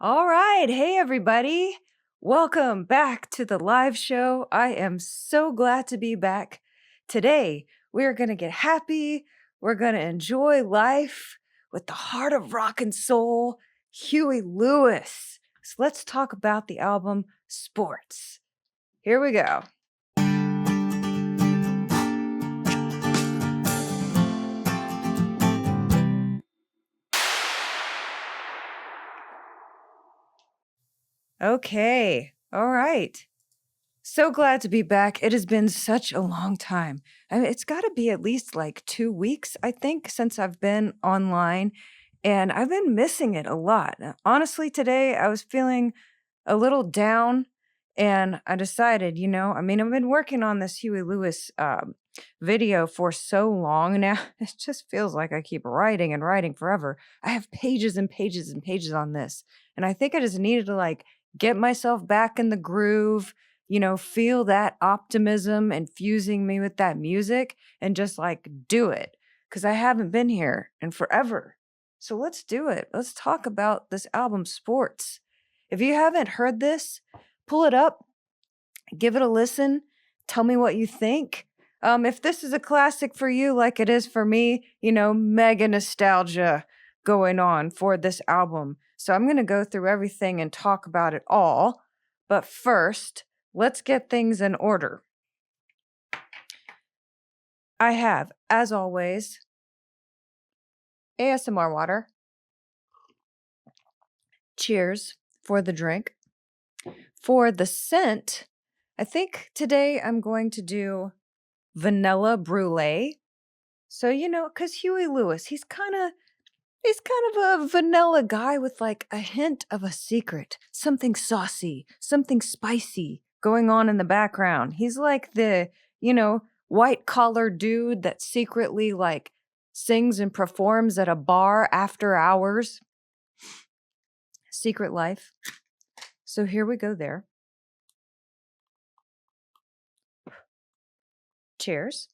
All right. Hey, everybody. Welcome back to the live show. I am so glad to be back. Today, we're going to get happy. We're going to enjoy life with the heart of rock and soul, Huey Lewis. So let's talk about the album Sports. Here we go. Okay. All right. So glad to be back. It has been such a long time. It's got to be at least like 2 weeks, I think, since I've been online, and I've been missing it a lot. Honestly, today I was feeling a little down, and I decided, I've been working on this Huey Lewis video for so long now. It just feels like I keep writing and writing forever. I have pages and pages and pages on this, and I think I just needed to get myself back in the groove, feel that optimism infusing me with that music and just do it because I haven't been here in forever. So let's do it. Let's talk about this album, Sports. If you haven't heard this, pull it up, give it a listen, tell me what you think. If this is a classic for you, like it is for me, mega nostalgia going on for this album. So I'm going to go through everything and talk about it all. But first, let's get things in order. I have, as always, ASMR water. Cheers for the drink. For the scent, I think today I'm going to do vanilla brulee. So, because Huey Lewis, he's kind of a vanilla guy with a hint of a secret, something saucy, something spicy going on in the background. He's like the, white collar dude that secretly sings and performs at a bar after hours. Secret life. So here we go there. Cheers.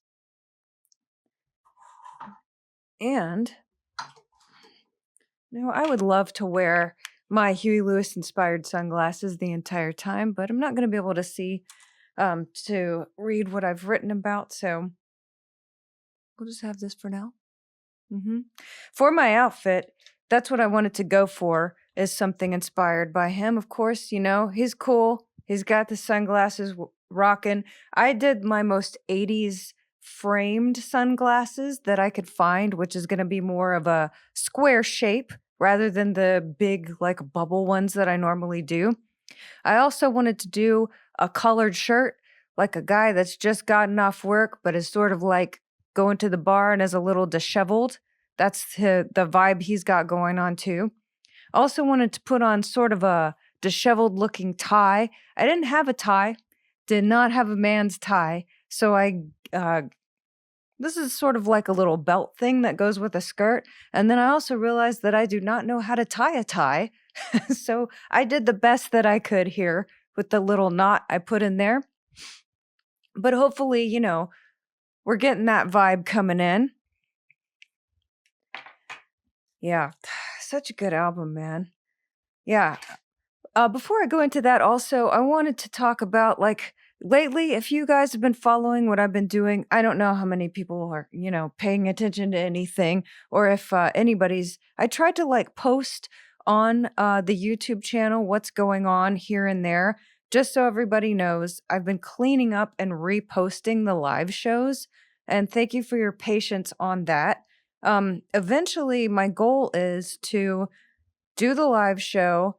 And I would love to wear my Huey Lewis inspired sunglasses the entire time, but I'm not going to be able to see to read what I've written about, so we'll just have this for now. For my outfit, that's what I wanted to go for, is something inspired by him. Of course, he's cool. He's got the sunglasses rocking. I did my most 80s framed sunglasses that I could find, which is going to be more of a square shape rather than the big bubble ones that I normally do. I also wanted to do a colored shirt, like a guy that's just gotten off work but is sort of going to the bar and is a little disheveled. That's the vibe he's got going on too. Also wanted to put on sort of a disheveled looking tie. I didn't have a tie, did not have a man's tie, so this is sort of like a little belt thing that goes with a skirt. And then I also realized that I do not know how to tie a tie. So I did the best that I could here with the little knot I put in there. But hopefully, we're getting that vibe coming in. Yeah, such a good album, man. Yeah. Before I go into that, also, I wanted to talk about lately, if you guys have been following what I've been doing, I don't know how many people are, paying attention to anything, or if anybody's. I tried to post on the YouTube channel what's going on here and there, just so everybody knows. I've been cleaning up and reposting the live shows, and thank you for your patience on that. Eventually, my goal is to do the live show.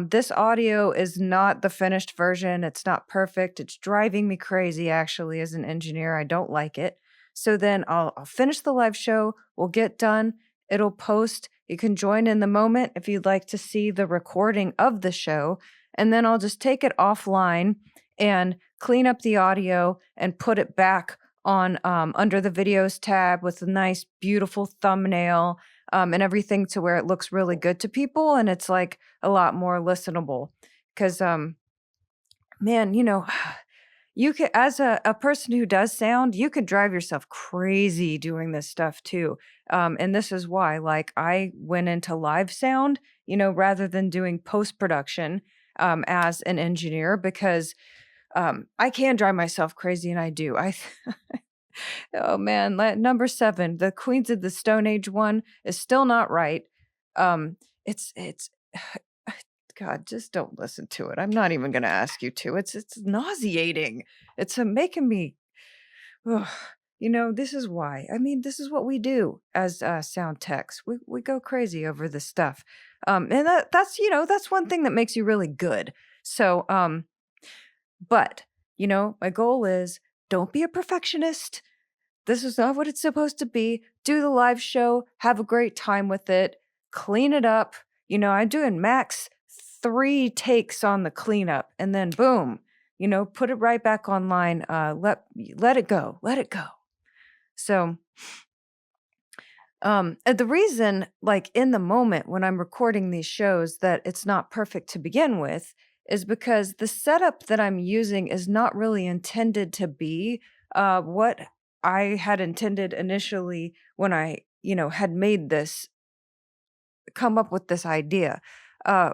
This audio is not the finished version. It's not perfect. It's driving me crazy, actually, as an engineer. I don't like it. So then I'll finish the live show. We'll get done. It'll post. You can join in the moment if you'd like to see the recording of the show. And then I'll just take it offline and clean up the audio and put it back on under the videos tab with a nice, beautiful thumbnail. And everything to where it looks really good to people and it's a lot more listenable. Because, man, you can, as a person who does sound, you can drive yourself crazy doing this stuff too. And this is why, like, I went into live sound, rather than doing post production as an engineer, because I can drive myself crazy, and I do. Oh man, number 7, the Queens of the Stone Age one is still not right. It's God, just don't listen to it. I'm not even going to ask you to. It's nauseating. It's making me. Ugh. This is why. I mean, this is what we do as sound techs. We go crazy over this stuff, and that's one thing that makes you really good. So, but my goal is, don't be a perfectionist. This is not what it's supposed to be. Do the live show, have a great time with it, clean it up. I'm doing max 3 takes on the cleanup, and then boom, put it right back online. Let it go. Let it go. So, the reason, like, in the moment when I'm recording these shows, that it's not perfect to begin with is because the setup that I'm using is not really intended to be what I had intended initially when I, had come up with this idea. Uh,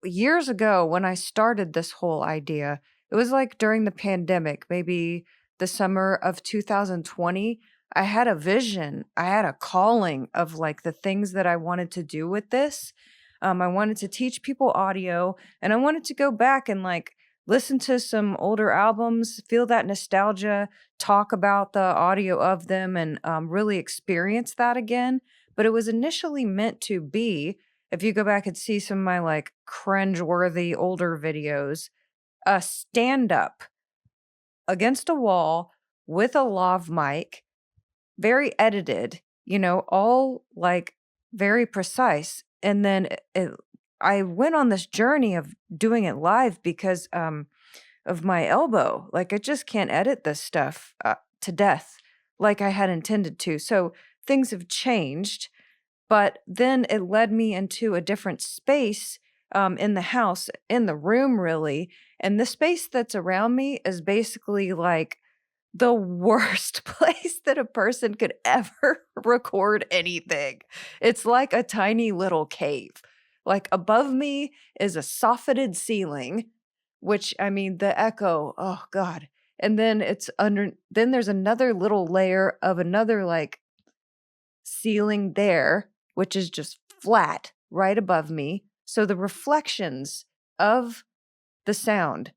Years ago, when I started this whole idea, it was like during the pandemic, maybe the summer of 2020. I had a vision, I had a calling of like the things that I wanted to do with this. I wanted to teach people audio, and I wanted to go back and like listen to some older albums, feel that nostalgia, talk about the audio of them, and really experience that again. But it was initially meant to be, if you go back and see some of my like cringe-worthy older videos, a stand up against a wall with a lav mic, very edited, all like very precise. And then I went on this journey of doing it live because of my elbow. Like, I just can't edit this stuff to death like I had intended to. So things have changed. But then it led me into a different space in the house, in the room, really. And the space that's around me is basically like the worst place that a person could ever record anything. It's like a tiny little cave. Like, above me is a soffitted ceiling, which, I mean, the echo, oh God. And then then there's another little layer of another like ceiling there, which is just flat right above me. So the reflections of the sound,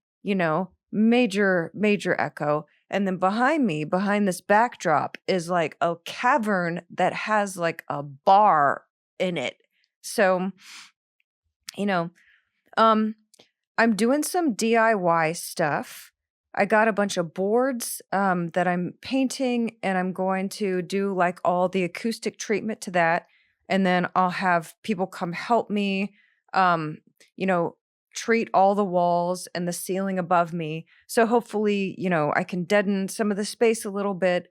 major, major echo. And then behind me, behind this backdrop, is like a cavern that has like a bar in it. So, you know, I'm doing some DIY stuff. I got a bunch of boards that I'm painting, and I'm going to do like all the acoustic treatment to that. And then I'll have people come help me, you know, treat all the walls and the ceiling above me. So hopefully, I can deaden some of the space a little bit.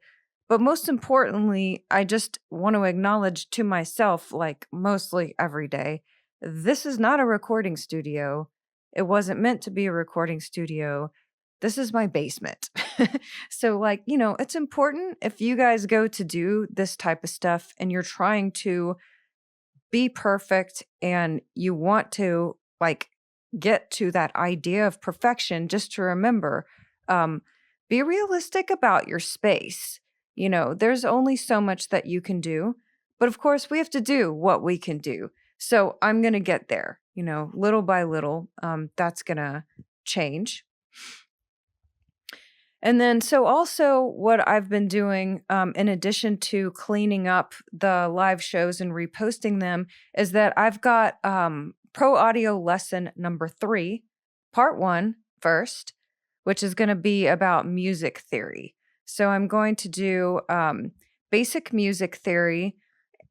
But most importantly, I just want to acknowledge to myself, like mostly every day, this is not a recording studio. It wasn't meant to be a recording studio. This is my basement. So, like, it's important if you guys go to do this type of stuff and you're trying to be perfect and you want to, like, get to that idea of perfection, just to remember, be realistic about your space. There's only so much that you can do. But of course, we have to do what we can do. So I'm going to get there, little by little. That's going to change. And then, so also what I've been doing, in addition to cleaning up the live shows and reposting them, is that I've got Pro Audio Lesson number 3, part 1 first, which is going to be about music theory. So I'm going to do basic music theory.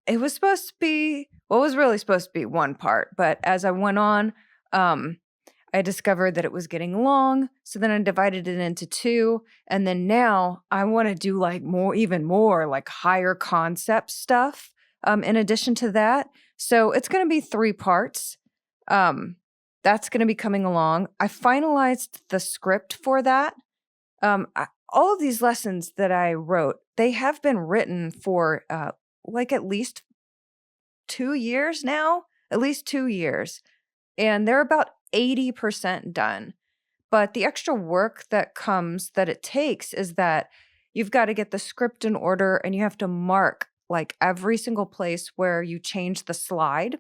It was supposed to be, well, it was really supposed to be one part, but as I went on, I discovered that it was getting long. So then I divided it into 2. And then now I want to do like even more like higher concept stuff in addition to that. So it's going to be 3 parts. That's going to be coming along. I finalized the script for that. All of these lessons that I wrote, they have been written for like at least 2 years now, at least 2 years. And they're about 80% done. But the extra work that it takes is that you've got to get the script in order and you have to mark like every single place where you change the slide.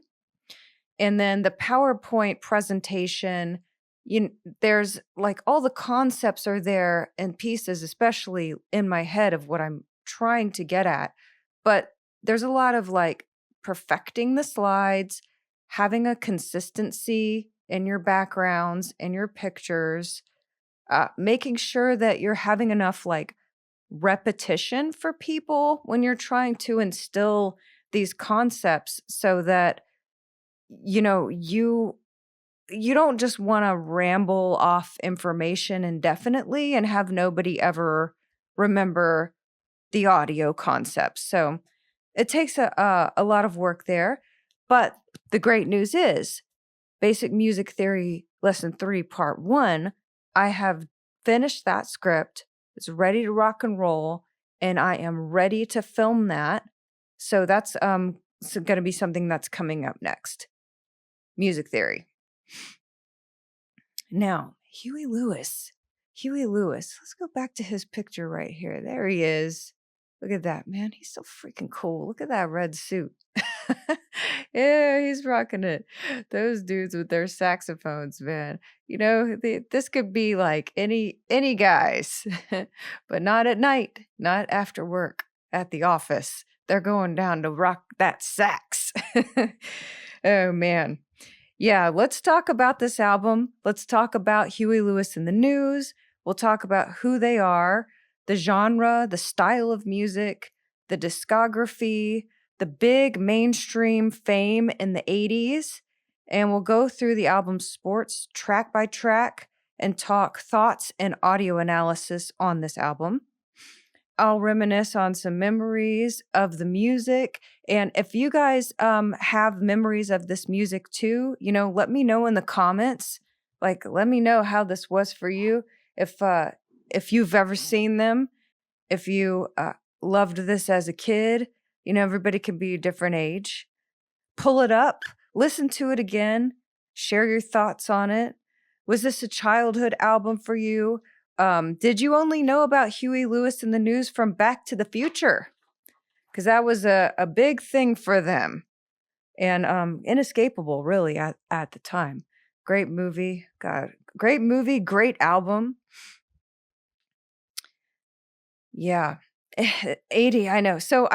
And then the PowerPoint presentation, there's like all the concepts are there and pieces, especially in my head of what I'm trying to get at. But there's a lot of like perfecting the slides, having a consistency in your backgrounds and your pictures, making sure that you're having enough like repetition for people when you're trying to instill these concepts so that you don't just want to ramble off information indefinitely and have nobody ever remember the audio concepts. So it takes a lot of work there. But the great news is Basic Music Theory Lesson 3, Part 1, I have finished that script. It's ready to rock and roll, and I am ready to film that. So that's going to be something that's coming up next. Music theory. Now, Huey Lewis. Huey Lewis. Let's go back to his picture right here. There he is. Look at that, man. He's so freaking cool. Look at that red suit. Yeah, he's rocking it. Those dudes with their saxophones, man. This could be like any guys, but not at night, not after work at the office. They're going down to rock that sax. Oh, man. Yeah, let's talk about this album. Let's talk about Huey Lewis and the News. We'll talk about who they are, the genre, the style of music, the discography, the big mainstream fame in the 80s. And we'll go through the album's sports track by track and talk thoughts and audio analysis on this album. I'll reminisce on some memories of the music. And if you guys have memories of this music too, let me know in the comments. Like, let me know how this was for you. If you've ever seen them, if you loved this as a kid, everybody can be a different age. Pull it up, listen to it again, share your thoughts on it. Was this a childhood album for you? Did you only know about Huey Lewis and the News from Back to the Future? Because that was a big thing for them and inescapable, really, at the time. Great movie. God, great movie, great album. Yeah, 80, I know. So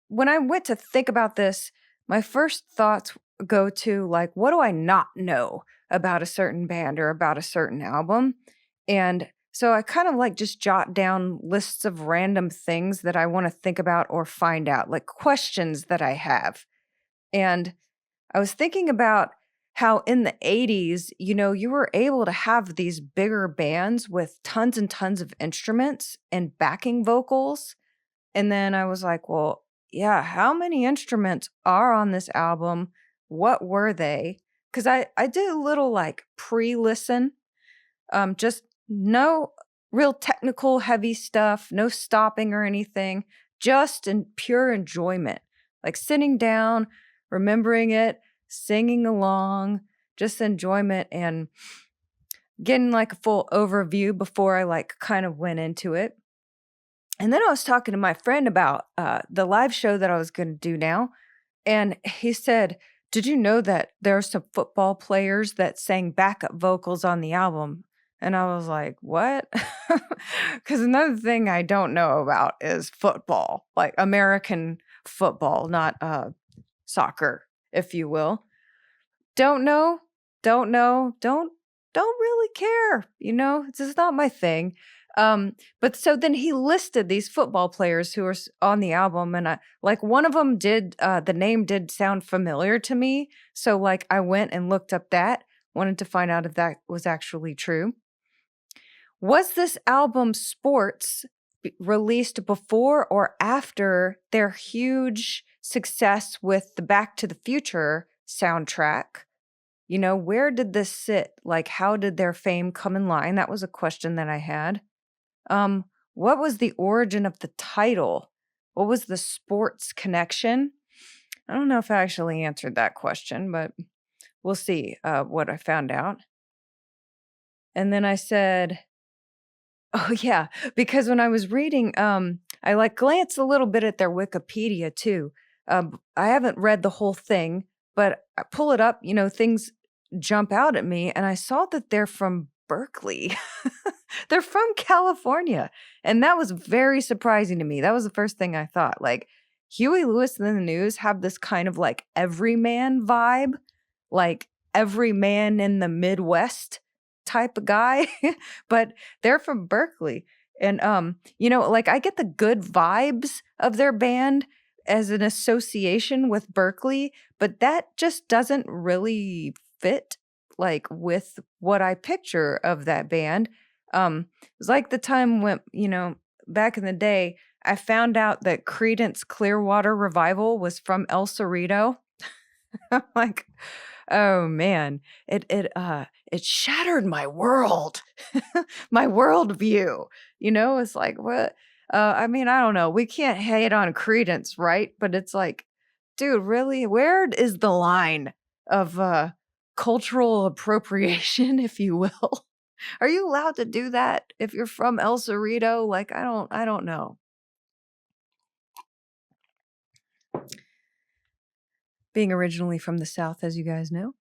when I went to think about this, my first thoughts go to like, what do I not know about a certain band or about a certain album? And so I kind of like just jot down lists of random things that I want to think about or find out, like questions that I have. And I was thinking about how in the 80s, you were able to have these bigger bands with tons and tons of instruments and backing vocals. And then I was like, well, yeah, how many instruments are on this album? What were they? Because I did a little like pre-listen, just no real technical heavy stuff, no stopping or anything, just in pure enjoyment, like sitting down, remembering it, singing along, just enjoyment and getting like a full overview before I like kind of went into it. And then I was talking to my friend about the live show that I was going to do now. And he said, did you know that there are some football players that sang backup vocals on the album? And I was like, what? Because another thing I don't know about is football, like American football, not soccer, if you will. Don't know, don't really care. It's just not my thing. But so then he listed these football players who are on the album, and like one of them did, the name did sound familiar to me. So like I went and looked up that, wanted to find out if that was actually true. Was this album Sports released before or after their huge success with the Back to the Future soundtrack? Where did this sit? Like, how did their fame come in line? That was a question that I had. What was the origin of the title? What was the sports connection? I don't know if I actually answered that question, but we'll see what I found out. And then I said, oh yeah, because when I was reading, I like glanced a little bit at their Wikipedia too. I haven't read the whole thing, but I pull it up, things jump out at me, and I saw that they're from Berkeley. They're from California, and that was very surprising to me. That was the first thing I thought. Like Huey Lewis and the News have this kind of like everyman vibe, like every man in the Midwest type of guy, but they're from Berkeley. And like I get the good vibes of their band as an association with Berkeley, but that just doesn't really fit like with what I picture of that band. It was like the time when, back in the day, I found out that Creedence Clearwater Revival was from El Cerrito. I'm like, oh man, it shattered my world, my worldview. It's like what? I mean, I don't know. We can't hate on Credence, right? But it's like, dude, really, where is the line of cultural appropriation, if you will? Are you allowed to do that if you're from El Cerrito? Like, I don't know. Being originally from the South, as you guys know.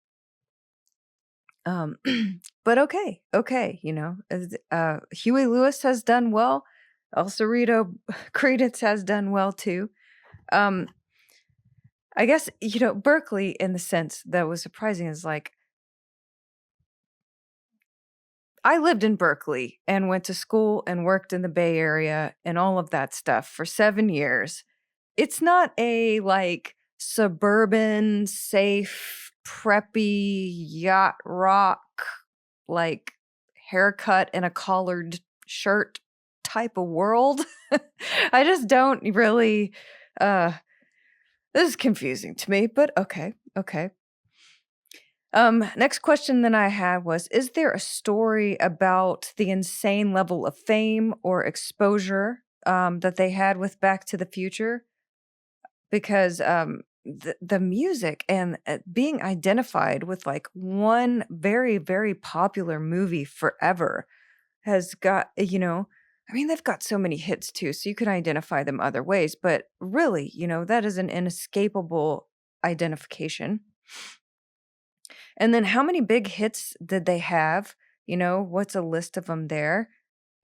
But okay, Huey Lewis has done well. El Cerrito Credence has done well too. I guess, Berkeley, in the sense that was surprising, is like, I lived in Berkeley and went to school and worked in the Bay Area and all of that stuff for 7 years. It's not a like suburban, safe, preppy, yacht rock, like haircut and a collared shirt type of world. I just don't really this is confusing to me, but okay. Next question that I had was, is there a story about the insane level of fame or exposure that they had with Back to the Future? Because the music and being identified with like one very, very popular movie forever has got, I mean, they've got so many hits too, so you can identify them other ways, but really, that is an inescapable identification. And then how many big hits did they have? What's a list of them there?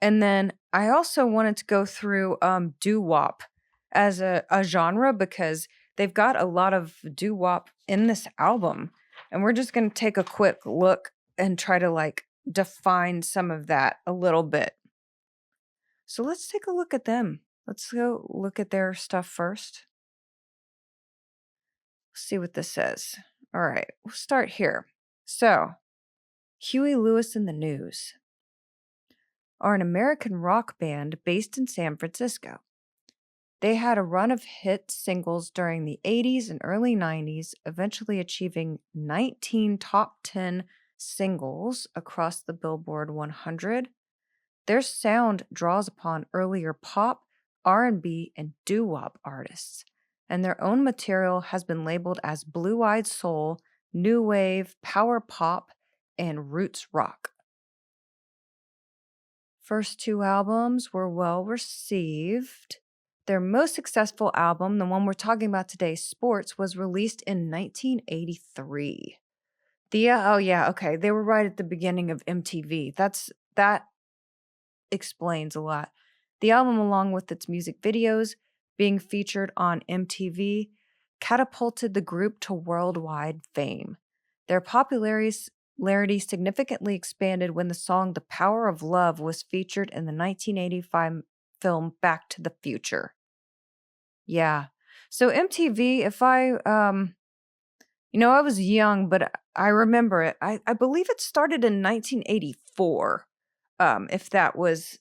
And then I also wanted to go through doo-wop as a genre, because they've got a lot of doo-wop in this album. And we're just going to take a quick look and try to like define some of that a little bit. So let's take a look at them. Let's go look at their stuff first. See what this says. All right, we'll start here. So, Huey Lewis and the News are an American rock band based in San Francisco. They had a run of hit singles during the 80s and early 90s, eventually achieving 19 top 10 singles across the Billboard 100. Their sound draws upon earlier pop, R&B, and doo-wop artists, and their own material has been labeled as blue-eyed soul, new wave, power pop, and roots rock. First 2 albums were well received. Their most successful album, the one we're talking about today, Sports, was released in 1983. They were right at the beginning of MTV. That explains a lot. The album, along with its music videos being featured on MTV, catapulted the group to worldwide fame. Their popularity significantly expanded when the song The Power of Love was featured in the 1985 film Back to the Future. Yeah. So MTV, if I I was young, but I remember it. I believe it started in 1984. If that was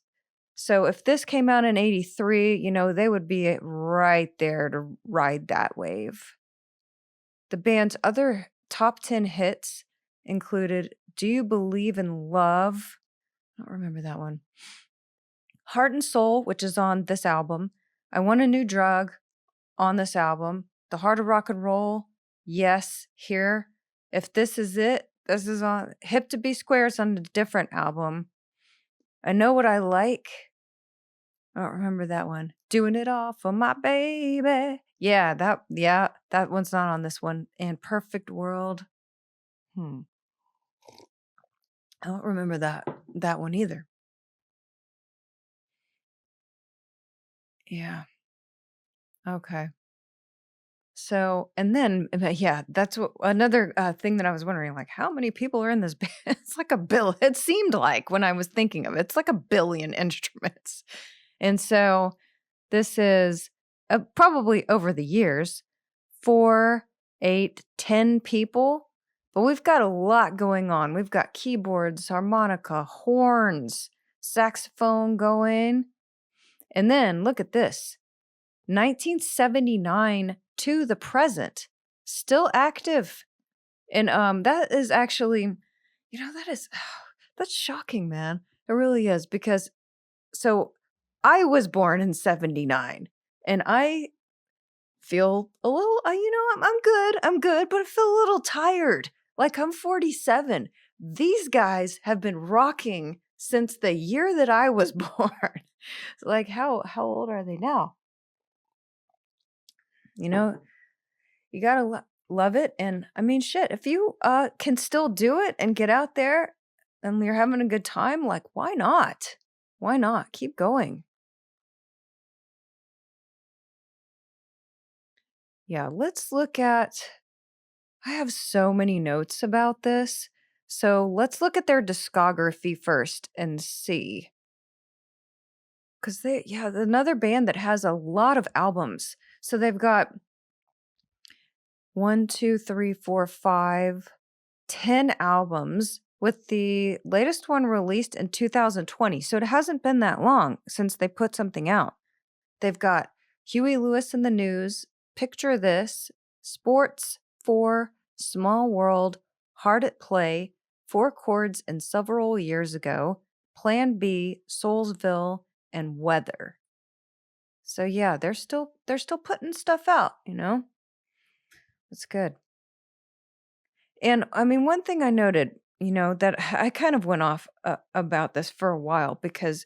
so, if this came out in 83, they would be right there to ride that wave. The band's other top 10 hits included Do You Believe in Love? I don't remember that one. Heart and Soul, which is on this album. I Want a New Drug on this album. The Heart of Rock and Roll, yes, here. If This Is It, this is on Hip to Be Square, it's on a different album. I Know What I Like. I don't remember that one. Doing It All for My Baby. Yeah, that one's not on this one. And Perfect World. I don't remember that one either. Yeah. Okay. So, and then, yeah, that's what another thing that I was wondering, like, how many people are in this band? It's like a bill. It seemed like when I was thinking of it, it's like a billion instruments. And so this is probably over the years, 4, 8, 10 people. But we've got a lot going on. We've got keyboards, harmonica, horns, saxophone going. And then look at this. 1979 to the present, still active. And that is actually, that's shocking, man. It really is, because so I was born in 79 and I feel a little, I'm good, but I feel a little tired. Like I'm 47. These guys have been rocking since the year that I was born. Like how old are they now? You gotta love it. And I mean, shit, if you can still do it and get out there and you're having a good time, like, why not? Why not? Keep going. Yeah, let's look at, I have so many notes about this. So let's look at their discography first and see. Because another band that has a lot of albums. So they've got 1, 2, 3, 4, 5, 10 albums, with the latest one released in 2020. So it hasn't been that long since they put something out. They've got Huey Lewis in the News, Picture This, Sports, 4, Small World, Hard at Play, 4 Chords and Several Years Ago, Plan B, Soulsville, and Weather. So yeah, they're still putting stuff out, It's good. And I mean, one thing I noted, that I kind of went off about this for a while, because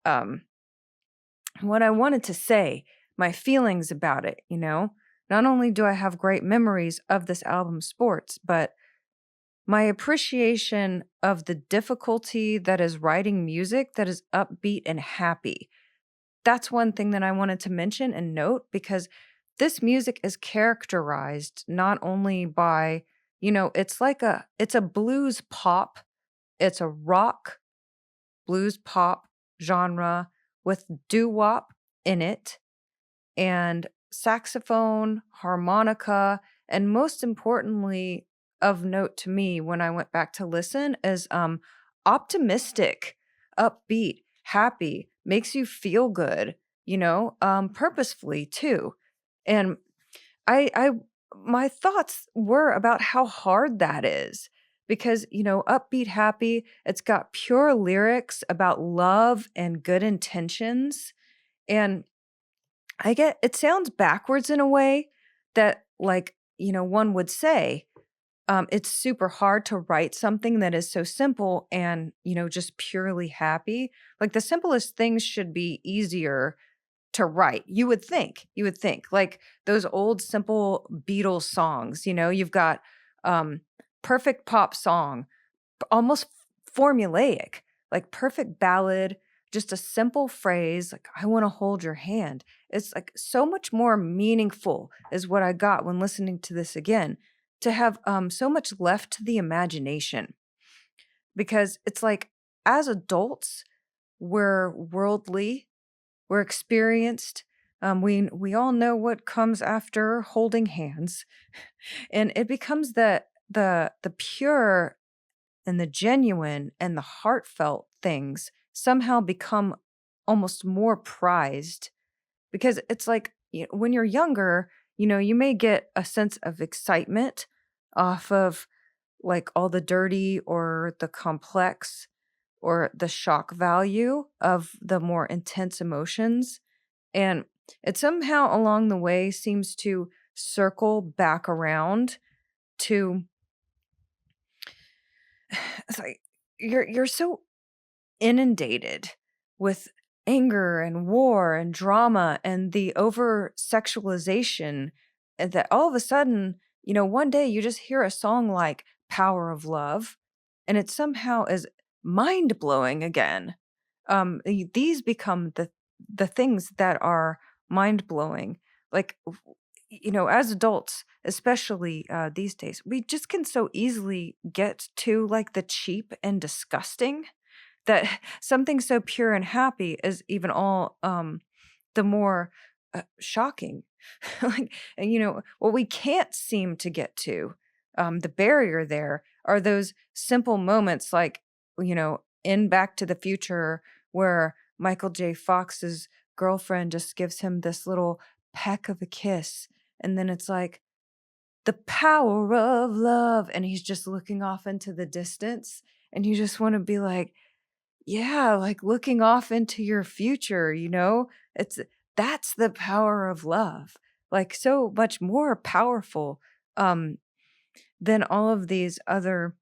what I wanted to say, my feelings about it, not only do I have great memories of this album, Sports, but my appreciation of the difficulty that is writing music that is upbeat and happy. That's one thing that I wanted to mention and note, because this music is characterized not only by, it's a blues pop, it's a rock blues pop genre with doo-wop in it, and saxophone, harmonica, and most importantly, of note to me when I went back to listen, is optimistic, upbeat, happy, makes you feel good, purposefully too. And I my thoughts were about how hard that is, because, upbeat, happy, it's got pure lyrics about love and good intentions. And it sounds backwards in a way that, like, one would say, it's super hard to write something that is so simple and, just purely happy. Like, the simplest things should be easier to write. You would think, like those old simple Beatles songs, you've got perfect pop song, almost formulaic, like perfect ballad, just a simple phrase like, I want to hold your hand. It's like so much more meaningful is what I got when listening to this again, to have so much left to the imagination. Because it's like, as adults, we're worldly, we're experienced. We all know what comes after holding hands, and it becomes the pure and the genuine and the heartfelt things somehow become almost more prized, because it's like, when you're younger, you may get a sense of excitement off of like all the dirty or the complex, or the shock value of the more intense emotions. And it somehow along the way seems to circle back around to it's like you're so inundated with anger and war and drama and the over sexualization, and that all of a sudden, one day you just hear a song like Power of Love, and it somehow is mind blowing again. These become the things that are mind blowing. Like, as adults, especially these days, we just can so easily get to like the cheap and disgusting that something so pure and happy is even all the more shocking. Like, and what we can't seem to get to, the barrier there are those simple moments like, in Back to the Future, where Michael J. Fox's girlfriend just gives him this little peck of a kiss. And then it's like, the power of love. And he's just looking off into the distance. And you just want to be like, yeah, like looking off into your future, it's that's the power of love. Like so much more powerful um than all of these other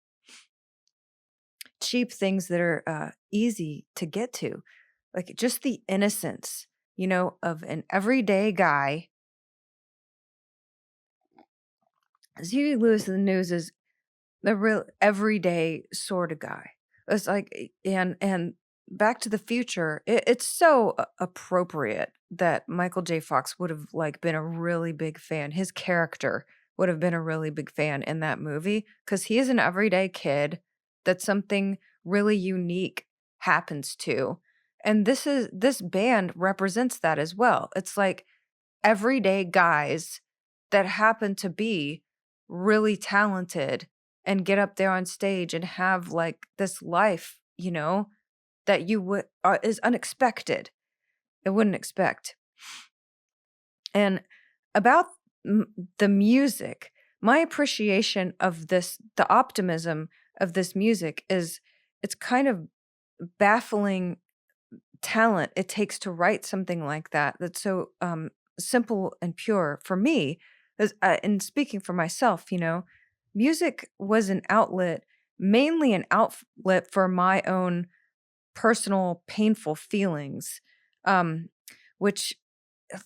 cheap things that are easy to get to. Like just the innocence, of an everyday guy. Huey Lewis in the News is the real everyday sort of guy. It's like, and Back to the Future, it's so appropriate that Michael J. Fox would have like been a really big fan. His character would have been a really big fan in that movie because he is an everyday kid that something really unique happens to. And this band represents that as well. It's like everyday guys that happen to be really talented and get up there on stage and have like this life, that you would is unexpected. It wouldn't expect. And about the music, my appreciation of this, the optimism of this music is it's kind of baffling talent it takes to write something like that that's so simple and pure for me. And speaking for myself, music was an outlet, mainly an outlet for my own personal painful feelings, um, which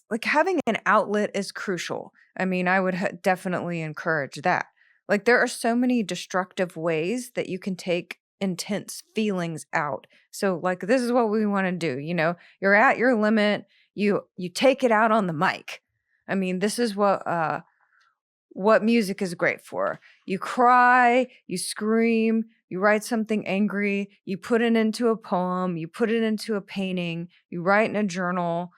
like having an outlet is crucial. I mean, I would definitely encourage that. Like there are so many destructive ways that you can take intense feelings out. So like this is what we want to do, You're at your limit, you take it out on the mic. I mean, this is what music is great for. You cry, you scream, you write something angry, you put it into a poem, you put it into a painting, you write in a journal.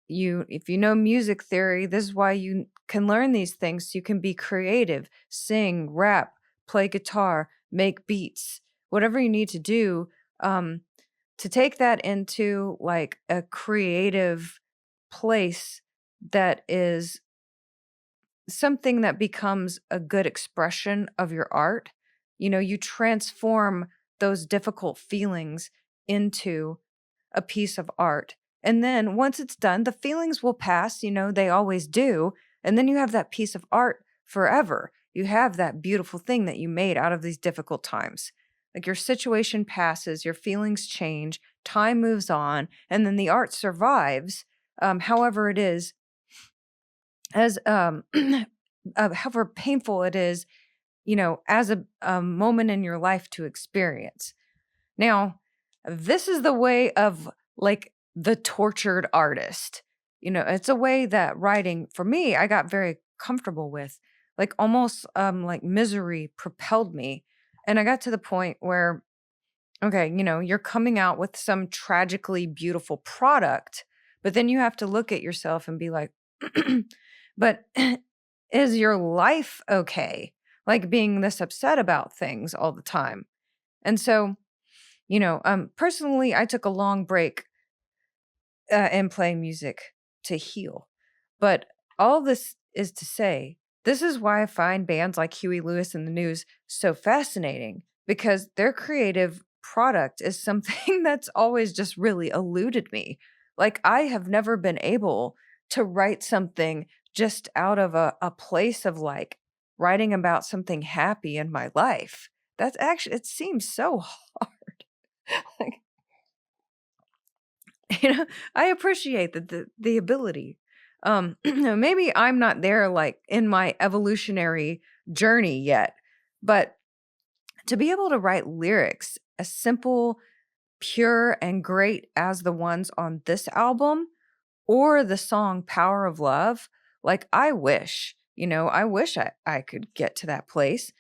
If you know music theory, this is why you can learn these things. So you can be creative, sing, rap, play guitar, make beats, whatever you need to do to take that into like a creative place that is something that becomes a good expression of your art. You transform those difficult feelings into a piece of art. And then once it's done, the feelings will pass, they always do. And then you have that piece of art forever. You have that beautiful thing that you made out of these difficult times. Like your situation passes, your feelings change, time moves on, and then the art survives, however it is, as however painful it is, as a moment in your life to experience. Now, this is the way of like the tortured artist. It's a way that writing for me, I got very comfortable with, like almost like misery propelled me. And I got to the point where, okay, you're coming out with some tragically beautiful product, but then you have to look at yourself and be like, but is your life okay? Like being this upset about things all the time. And so, personally, I took a long break in playing music to heal. But all this is to say, this is why I find bands like Huey Lewis and the News so fascinating because their creative product is something that's always just really eluded me. Like, I have never been able to write something just out of a place of like writing about something happy in my life. That's actually, it seems so hard. Like, I appreciate the ability. Maybe I'm not there like in my evolutionary journey yet, but to be able to write lyrics as simple, pure, and great as the ones on this album or the song Power of Love, like I wish I could get to that place.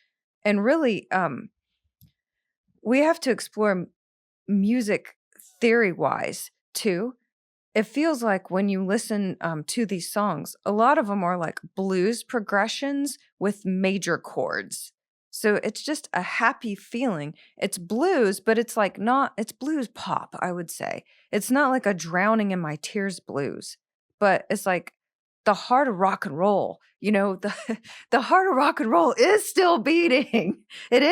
And really, we have to explore music theory wise too. It feels like when you listen to these songs, a lot of them are like blues progressions with major chords. So it's just a happy feeling. It's blues, but it's like not, it's blues pop, I would say. It's not like a drowning in my tears blues, but it's like the heart of rock and roll. The the heart of rock and roll is still beating. It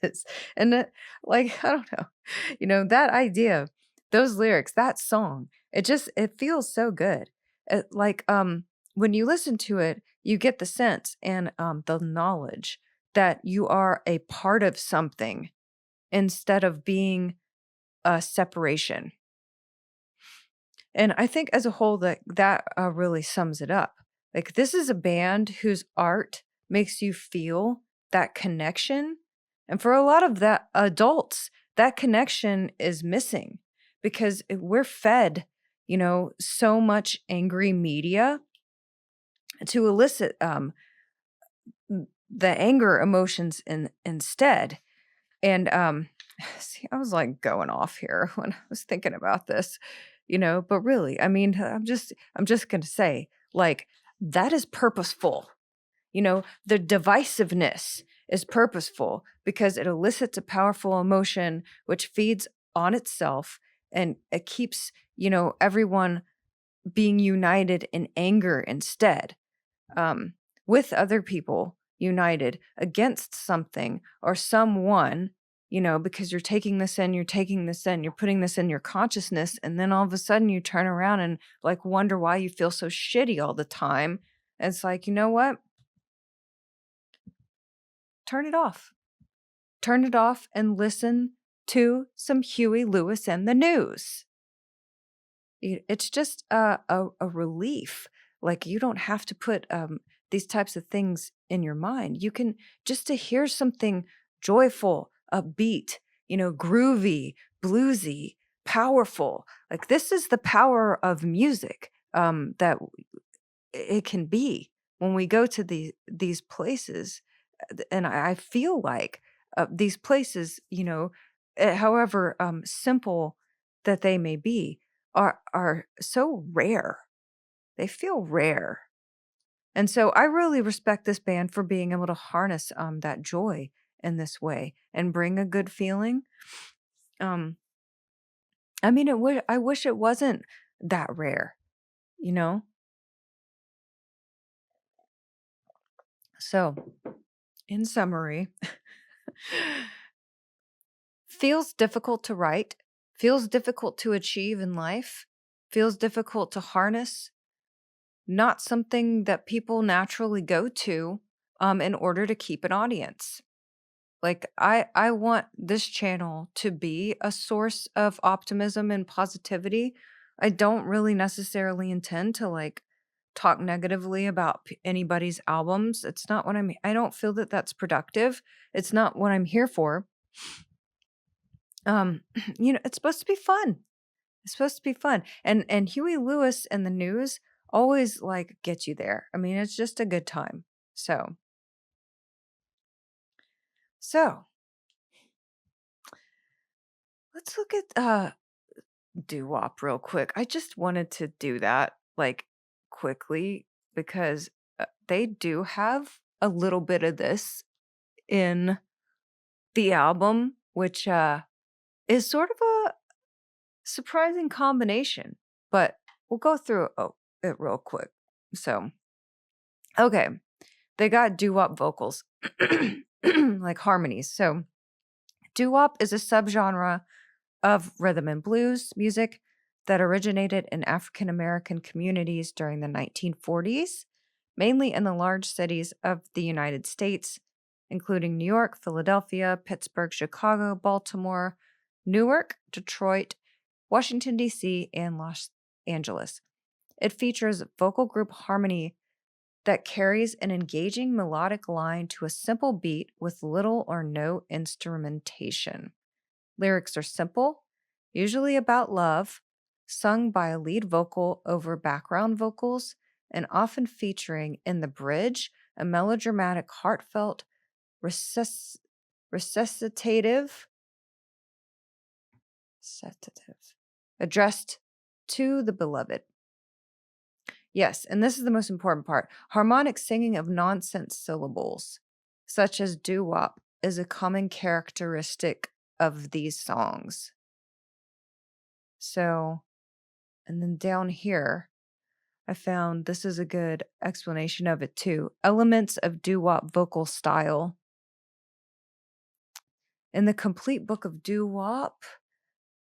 is. And like, I don't know. That idea, those lyrics, that song, it feels so good. When you listen to it, you get the sense and the knowledge that you are a part of something instead of being a separation. And I think as a whole that really sums it up. Like, this is a band whose art makes you feel that connection. And for a lot of that adults, that connection is missing because we're fed, so much angry media to elicit the anger emotions instead. And see, I was like going off here when I was thinking about this, but really, I mean, I'm just gonna say, like, that is purposeful. The divisiveness is purposeful because it elicits a powerful emotion which feeds on itself, and it keeps, everyone being united in anger instead, with other people united against something or someone, because you're taking this in, you're putting this in your consciousness, and then all of a sudden you turn around and like wonder why you feel so shitty all the time. And it's like, you know what? Turn it off. Turn it off and listen to some Huey Lewis and the News. It's just a relief. Like, you don't have to put these types of things in your mind. You can just to hear something joyful, upbeat, groovy, bluesy, powerful. Like, this is the power of music that it can be when we go to these places. And I feel like these places, however simple that they may be, are so rare. They feel rare. And so I really respect this band for being able to harness that joy in this way and bring a good feeling. Um, I mean, I wish it wasn't that rare, you know? So, in summary, feels difficult to write, feels difficult to achieve in life, feels difficult to harness, not something that people naturally go to in order to keep an audience. Like, I want this channel to be a source of optimism and positivity. I don't really necessarily intend to like talk negatively about anybody's albums. It's not what I don't feel that that's productive. It's not what I'm here for. Um, it's supposed to be fun. It's supposed to be fun. And Huey Lewis and the News always like get you there. I mean, it's just a good time. So let's look at doo-wop real quick. I just wanted to do that like quickly because they do have a little bit of this in the album, which is sort of a surprising combination, but we'll go through it real quick. So, okay, they got doo-wop vocals, like harmonies. So Doo-wop is a subgenre of rhythm and blues music that originated in African American communities during the 1940s, mainly in the large cities of the United States, including New York, Philadelphia, Pittsburgh, Chicago, Baltimore, Newark, Detroit, Washington, D.C., and Los Angeles. It features vocal group harmony that carries an engaging melodic line to a simple beat with little or no instrumentation. Lyrics are simple, usually about love, sung by a lead vocal over background vocals, and often featuring in the bridge a melodramatic, heartfelt, recitative addressed to the beloved. Yes, and this is the most important part. Harmonic singing of nonsense syllables, such as doo-wop, is a common characteristic of these songs. So, and then down here, I found this is a good explanation of it too. Elements of doo-wop vocal style. In the complete book of doo-wop,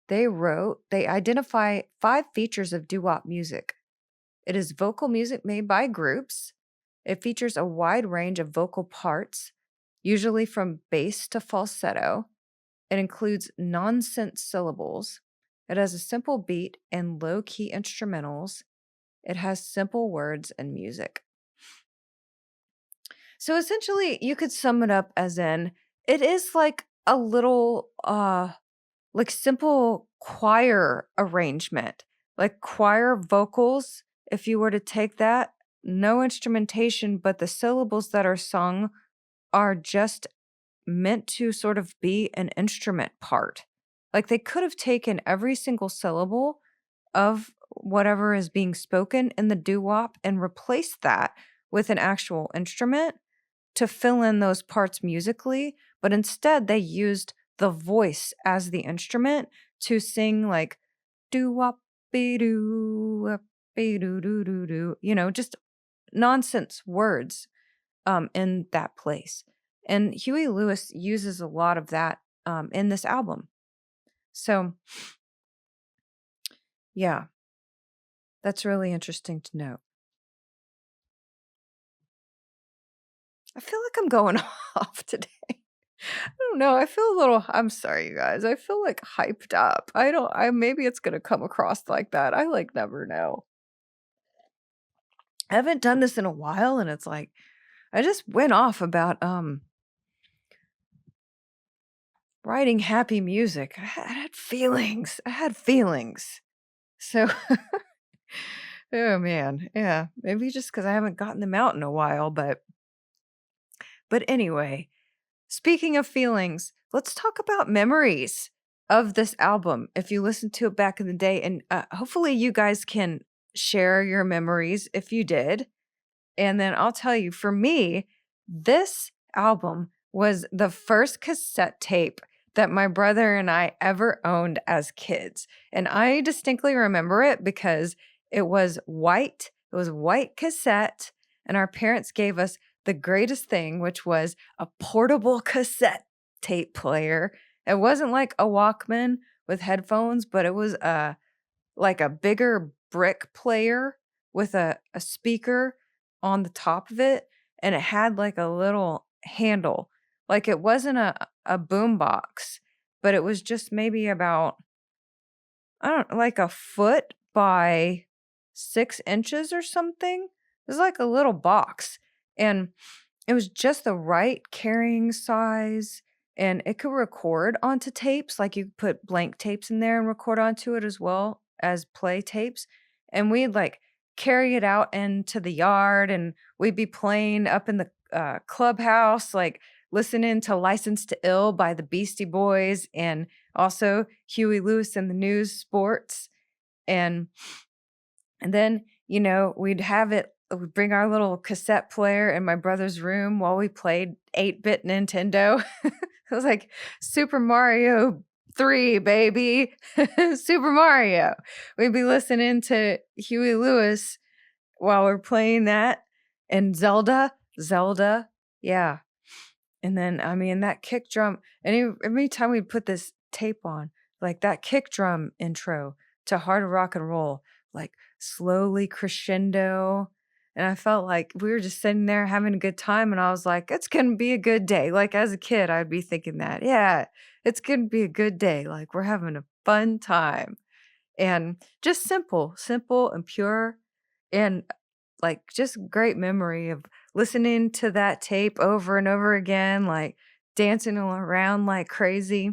they identify 5 features of doo-wop music. It is vocal music made by groups. It features a wide range of vocal parts, usually from bass to falsetto. It includes nonsense syllables. It has a simple beat and low-key instrumentals. It has simple words and music. So essentially, you could sum it up as in, it is like a little, like simple choir arrangement, like choir vocals. If you were to take that, no instrumentation, but the syllables that are sung are just meant to sort of be an instrument part. Like they could have taken every single syllable of whatever is being spoken in the doo-wop and replaced that with an actual instrument to fill in those parts musically, but instead they used the voice as the instrument to sing like doo-wop be doo, just nonsense words in that place. And Huey Lewis uses a lot of that in this album. So, yeah, that's really interesting to note. I feel like I'm going off today. I don't know. I feel a little, I'm sorry, you guys. I feel like hyped up. Maybe it's going to come across like that. I like never know. I haven't done this in a while, and it's like I just went off about writing happy music. I had feelings. So oh man, yeah, maybe just because I haven't gotten them out in a while, but anyway, speaking of feelings, let's talk about memories of this album. If you listened to it back in the day, and hopefully you guys can share your memories if you did. And then I'll tell you, for me, this album was the first cassette tape that my brother and I ever owned as kids. And I distinctly remember it because it was white. It was a white cassette, and our parents gave us the greatest thing, which was a portable cassette tape player. It wasn't like a Walkman with headphones, but it was like a bigger brick player with a speaker on the top of it, and it had like a little handle. Like it wasn't a boom box, but it was just maybe about, like a foot by 6 inches or something. It was like a little box, and it was just the right carrying size, and it could record onto tapes. Like you could put blank tapes in there and record onto it as well as play tapes. And we'd like carry it out into the yard, and we'd be playing up in the clubhouse, like listening to Licensed to Ill by the Beastie Boys, and also Huey Lewis and the News Sports. And then, we'd bring our little cassette player in my brother's room while we played 8-bit Nintendo. It was like Super Mario 3, baby. Super Mario. We'd be listening to Huey Lewis while we're playing that. And Zelda. Yeah. And then, I mean, that kick drum, every time we put this tape on, like that kick drum intro to Hard Rock and Roll, like slowly crescendo. And I felt like we were just sitting there having a good time. And I was like, it's going to be a good day. Like as a kid, I'd be thinking that, yeah, it's going to be a good day. Like we're having a fun time. And just simple and pure. And like just great memory of listening to that tape over and over again, like dancing around like crazy.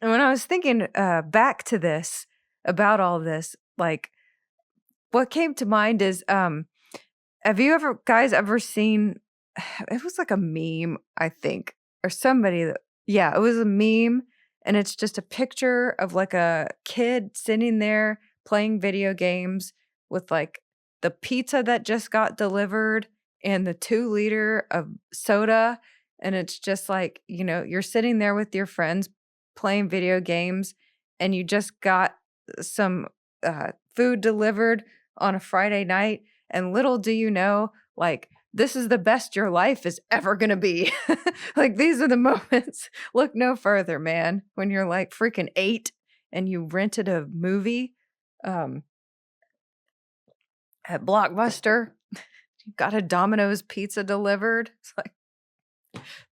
And when I was thinking back to this about all this, like what came to mind is have you ever guys ever seen it was like a meme, I think, or somebody that yeah, it was a meme and it's just a picture of like a kid sitting there playing video games with like the pizza that just got delivered and the 2 liter of soda. And it's just like, you're sitting there with your friends playing video games and you just got some food delivered on a Friday night. And little do you know, like, this is the best your life is ever going to be. Like, these are the moments. Look no further, man. When you're like freaking 8 and you rented a movie um, at Blockbuster, you got a Domino's pizza delivered. It's like,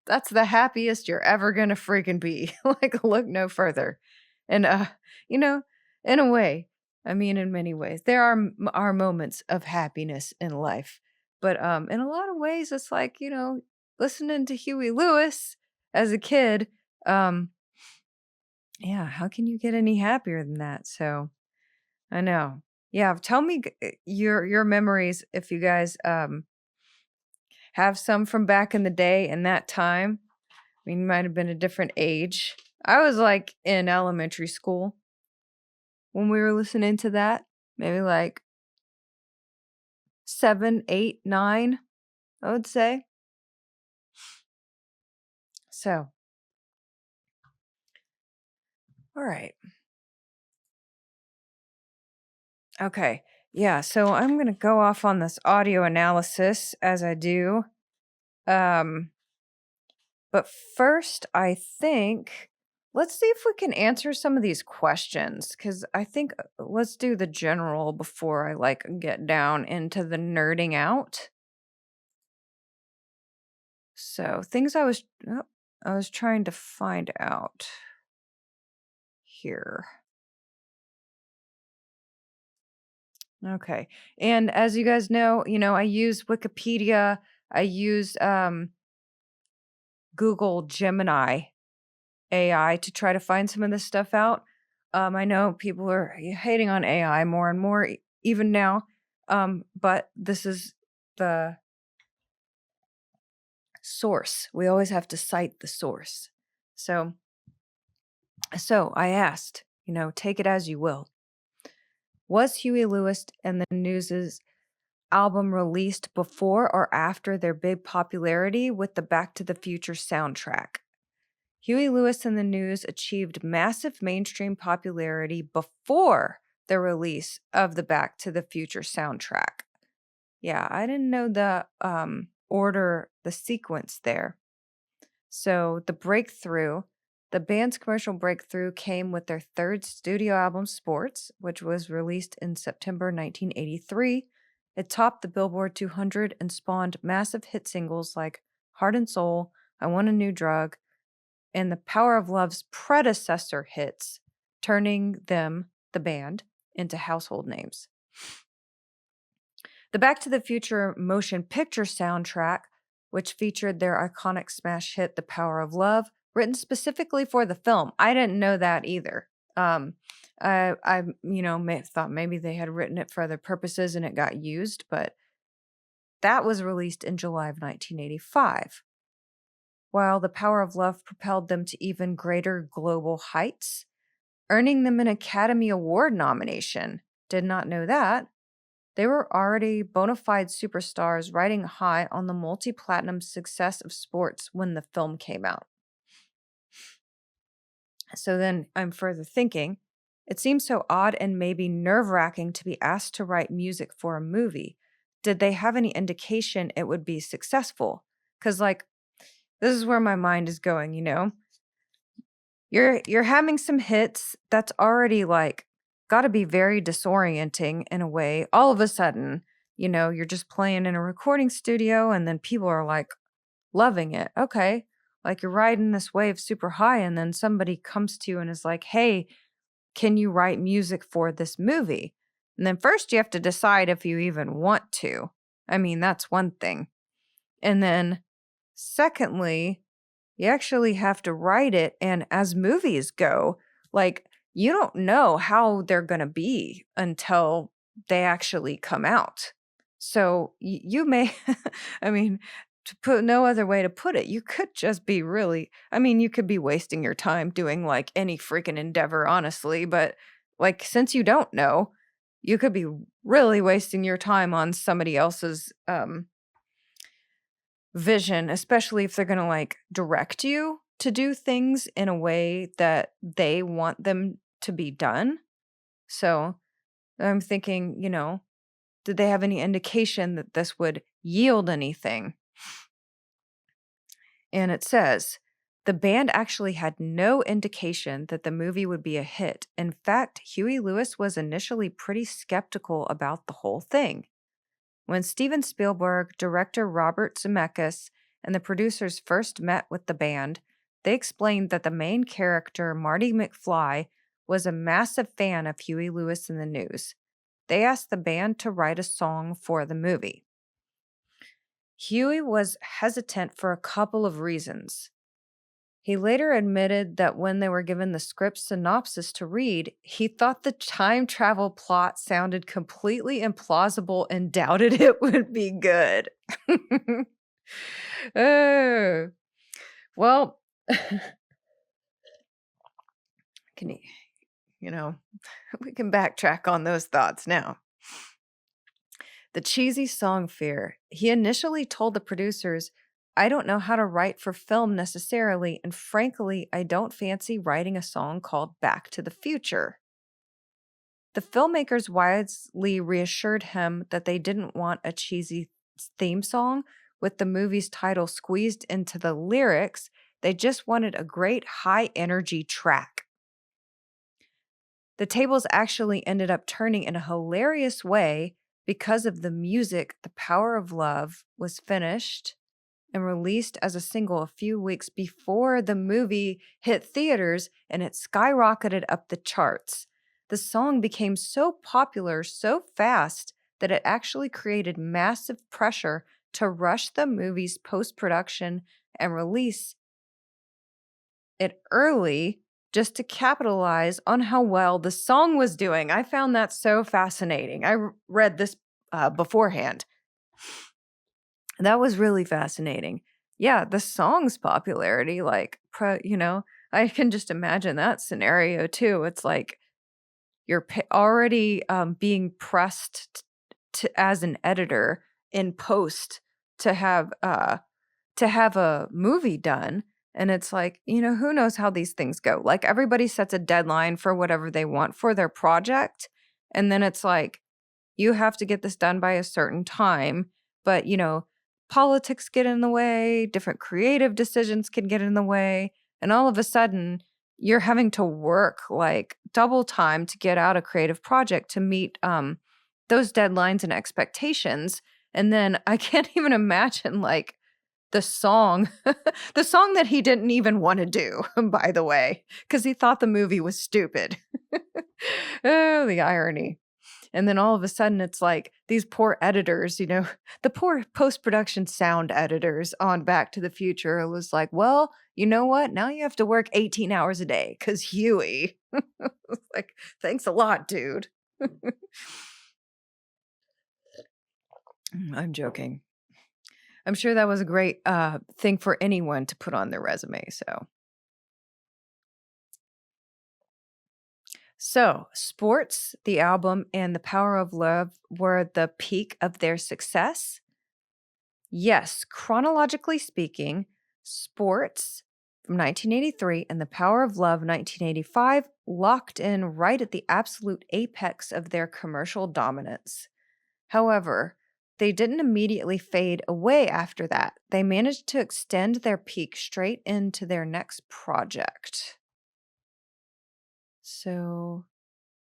that's the happiest you're ever going to freaking be. Like, look no further. And, you know, in a way, I mean, in many ways, there are moments of happiness in life. But in a lot of ways, it's like, listening to Huey Lewis as a kid, um, yeah, how can you get any happier than that? So I know. Yeah, tell me your memories if you guys have some from back in the day in that time. I mean, you might have been a different age. I was like in elementary school when we were listening to that. Maybe like 7, 8, 9, I would say. So, all right. Okay. Yeah, so I'm going to go off on this audio analysis as I do. Um, but first, I think let's see if we can answer some of these questions because I think let's do the general before I like get down into the nerding out. So, things I was trying to find out here. Okay. And as you guys know, I use Wikipedia. I use Google Gemini AI to try to find some of this stuff out. I know people are hating on AI more and more, even now. But this is the source. We always have to cite the source. So I asked, take it as you will. Was Huey Lewis and the News's album released before or after their big popularity with the Back to the Future soundtrack? Huey Lewis and the News achieved massive mainstream popularity before the release of the Back to the Future soundtrack. Yeah, I didn't know the order, the sequence there. So the band's commercial breakthrough came with their third studio album, Sports, which was released in September 1983. It topped the Billboard 200 and spawned massive hit singles like Heart and Soul, I Want a New Drug, and the Power of Love's predecessor hits, turning them, the band, into household names. The Back to the Future motion picture soundtrack, which featured their iconic smash hit, The Power of Love, written specifically for the film. I didn't know that either. I may have thought maybe they had written it for other purposes and it got used, but that was released in July of 1985. While The Power of Love propelled them to even greater global heights, earning them an Academy Award nomination. Did not know that. They were already bona fide superstars riding high on the multi-platinum success of Sports when the film came out. So then I'm further thinking, it seems so odd and maybe nerve-wracking to be asked to write music for a movie. Did they have any indication it would be successful? Because This is where my mind is going, you know? You're having some hits that's already like got to be very disorienting in a way. All of a sudden, you know, you're just playing in a recording studio and then people are like loving it. Okay. Like you're riding this wave super high and then somebody comes to you and is like, "Hey, can you write music for this movie?" And then first you have to decide if you even want to. I mean, that's one thing. And then secondly, you actually have to write it. And as movies go, like you don't know how they're going to be until they actually come out. So you may, I mean, to put no other way to put it, you could just be really, I mean, you could be wasting your time doing like any freaking endeavor, honestly. But like, since you don't know, you could be really wasting your time on somebody else's vision, especially if they're going to like direct you to do things in a way that they want them to be done. So I'm thinking, you know, did they have any indication that this would yield anything? And it says the band actually had no indication that the movie would be a hit. In fact, Huey Lewis was initially pretty skeptical about the whole thing. When Steven Spielberg, director Robert Zemeckis, and the producers first met with the band, they explained that the main character, Marty McFly, was a massive fan of Huey Lewis and the News. They asked the band to write a song for the movie. Huey was hesitant for a couple of reasons. He later admitted that when they were given the script synopsis to read, he thought the time travel plot sounded completely implausible and doubted it would be good. Oh, well, can you know, we can backtrack on those thoughts now. The cheesy song fear. He initially told the producers, "I don't know how to write for film necessarily, and frankly, I don't fancy writing a song called Back to the Future." The filmmakers wisely reassured him that they didn't want a cheesy theme song with the movie's title squeezed into the lyrics. They just wanted a great high energy track. The tables actually ended up turning in a hilarious way because of the music. The Power of Love was finished and released as a single a few weeks before the movie hit theaters, and it skyrocketed up the charts. The song became so popular so fast that it actually created massive pressure to rush the movie's post-production and release it early just to capitalize on how well the song was doing. I found that so fascinating. I read this beforehand. That was really fascinating. Yeah, the song's popularity, like, you know, I can just imagine that scenario too. It's like you're already being pressed as an editor in post to have a movie done. And it's like, you know, who knows how these things go? Like everybody sets a deadline for whatever they want for their project. And then it's like, you have to get this done by a certain time. But, you know, politics get in the way, different creative decisions can get in the way. And all of a sudden, you're having to work like double time to get out a creative project to meet those deadlines and expectations. And then I can't even imagine like the song, the song that he didn't even want to do, by the way, because he thought the movie was stupid. Oh, the irony. And then all of a sudden, it's like these poor editors, you know, the poor post production sound editors on Back to the Future was like, well, you know what? Now you have to work 18 hours a day because Huey. Like, thanks a lot, dude. I'm joking. I'm sure that was a great thing for anyone to put on their resume. So, Sports, the album, and The Power of Love were the peak of their success. Yes, chronologically speaking, Sports from 1983 and The Power of Love 1985 locked in right at the absolute apex of their commercial dominance. However, they didn't immediately fade away after that. They managed to extend their peak straight into their next project. So,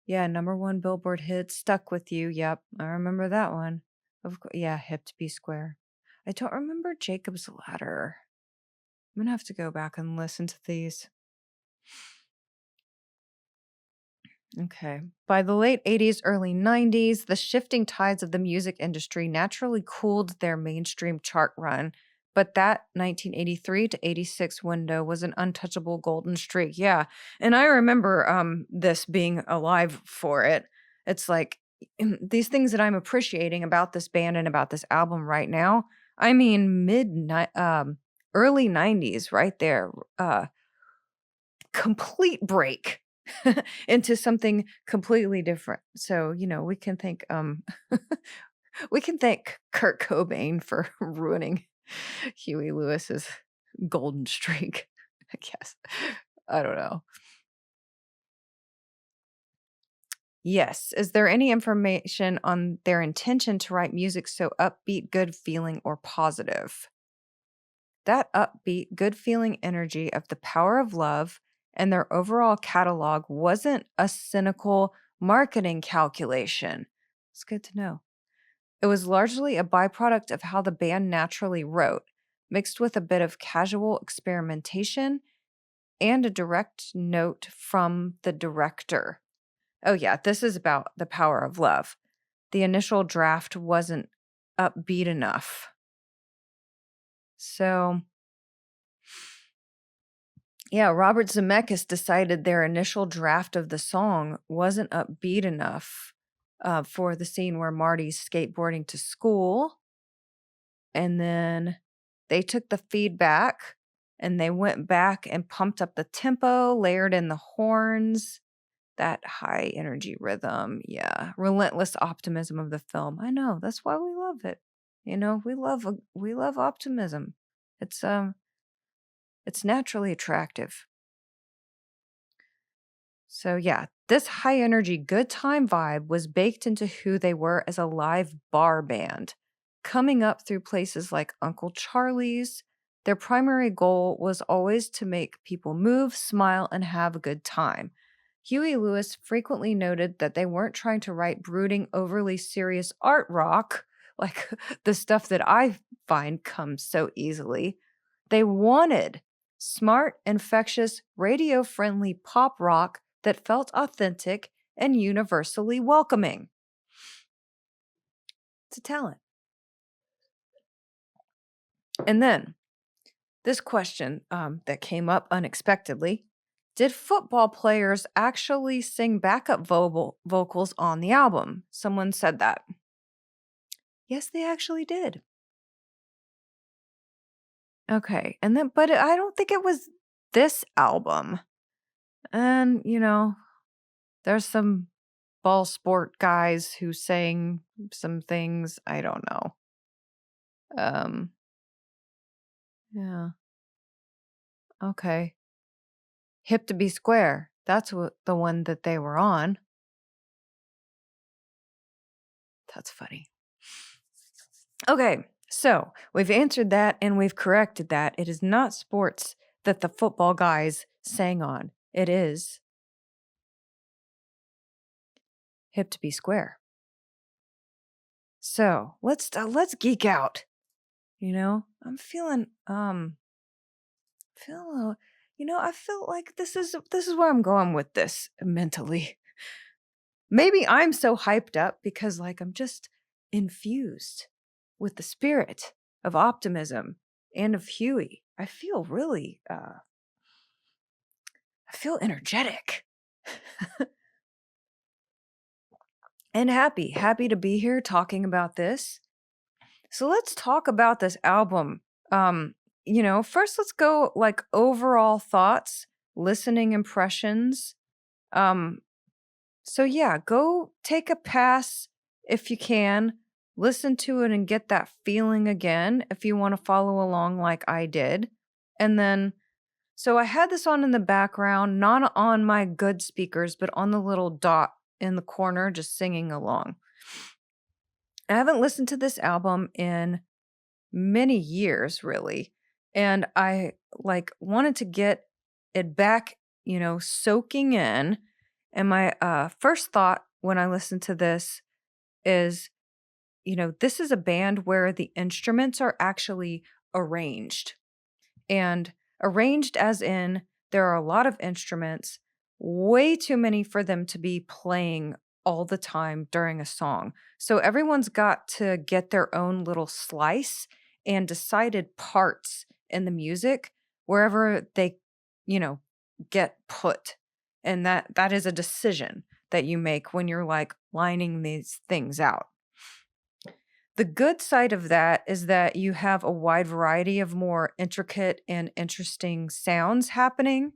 yeah, number one Billboard hit, Stuck With You. Yep, I remember that one. Yeah, Hip to Be Square. I don't remember Jacob's Ladder. I'm gonna have to go back and listen to these. Okay. By the late 80s, early 90s, the shifting tides of the music industry naturally cooled their mainstream chart run. But that 1983 to 86 window was an untouchable golden streak. Yeah. And I remember this being alive for it. It's like these things that I'm appreciating about this band and about this album right now. I mean, early 90s, right there. Complete break into something completely different. So, we can thank we can thank Kurt Cobain for ruining Huey Lewis's golden streak, I guess. I don't know. Yes. Is there any information on their intention to write music so upbeat, good feeling, or positive? That upbeat, good feeling energy of the power of love and their overall catalog wasn't a cynical marketing calculation. It's good to know. It was largely a byproduct of how the band naturally wrote, mixed with a bit of casual experimentation and a direct note from the director. Oh, yeah, this is about the power of love. The initial draft wasn't upbeat enough. So, yeah, Robert Zemeckis decided their initial draft of the song wasn't upbeat enough for the scene where Marty's skateboarding to school. And then they took the feedback and they went back and pumped up the tempo, layered in the horns, that high energy rhythm. Yeah, relentless optimism of the film. I know, that's why we love it. We love optimism. It's naturally attractive. So, yeah, this high energy, good time vibe was baked into who they were as a live bar band. Coming up through places like Uncle Charlie's, their primary goal was always to make people move, smile, and have a good time. Huey Lewis frequently noted that they weren't trying to write brooding, overly serious art rock, like the stuff that I find comes so easily. They wanted smart, infectious, radio friendly pop rock that felt authentic and universally welcoming. It's a talent. And then this question that came up unexpectedly: did football players actually sing backup vocals on the album? Someone said that. Yes, they actually did. Okay. And then, but I don't think it was this album. And, there's some ball sport guys who sang some things. I don't know. Yeah. Okay. Hip to Be Square. That's the one that they were on. That's funny. Okay. So we've answered that and we've corrected that. It is not sports that the football guys sang on. It is Hip to Be Square. So let's geek out. I'm feeling a little, I feel like this is where I'm going with this mentally. Maybe I'm so hyped up because I'm just infused with the spirit of optimism and of Huey. I feel really I feel energetic. And happy to be here talking about this. So let's talk about this album. First let's go overall thoughts, listening impressions. So yeah, go take a pass if you can. Listen to it and get that feeling again if you want to follow along like I did. And then, so I had this on in the background, not on my good speakers, but on the little dot in the corner, just singing along. I haven't listened to this album in many years, really. And I like wanted to get it back, soaking in. And my first thought when I listened to this is, this is a band where the instruments are actually arranged. And arranged as in there are a lot of instruments, way too many for them to be playing all the time during a song. So everyone's got to get their own little slice and decided parts in the music wherever they, you know, get put. And that is a decision that you make when you're like lining these things out. The good side of that is that you have a wide variety of more intricate and interesting sounds happening.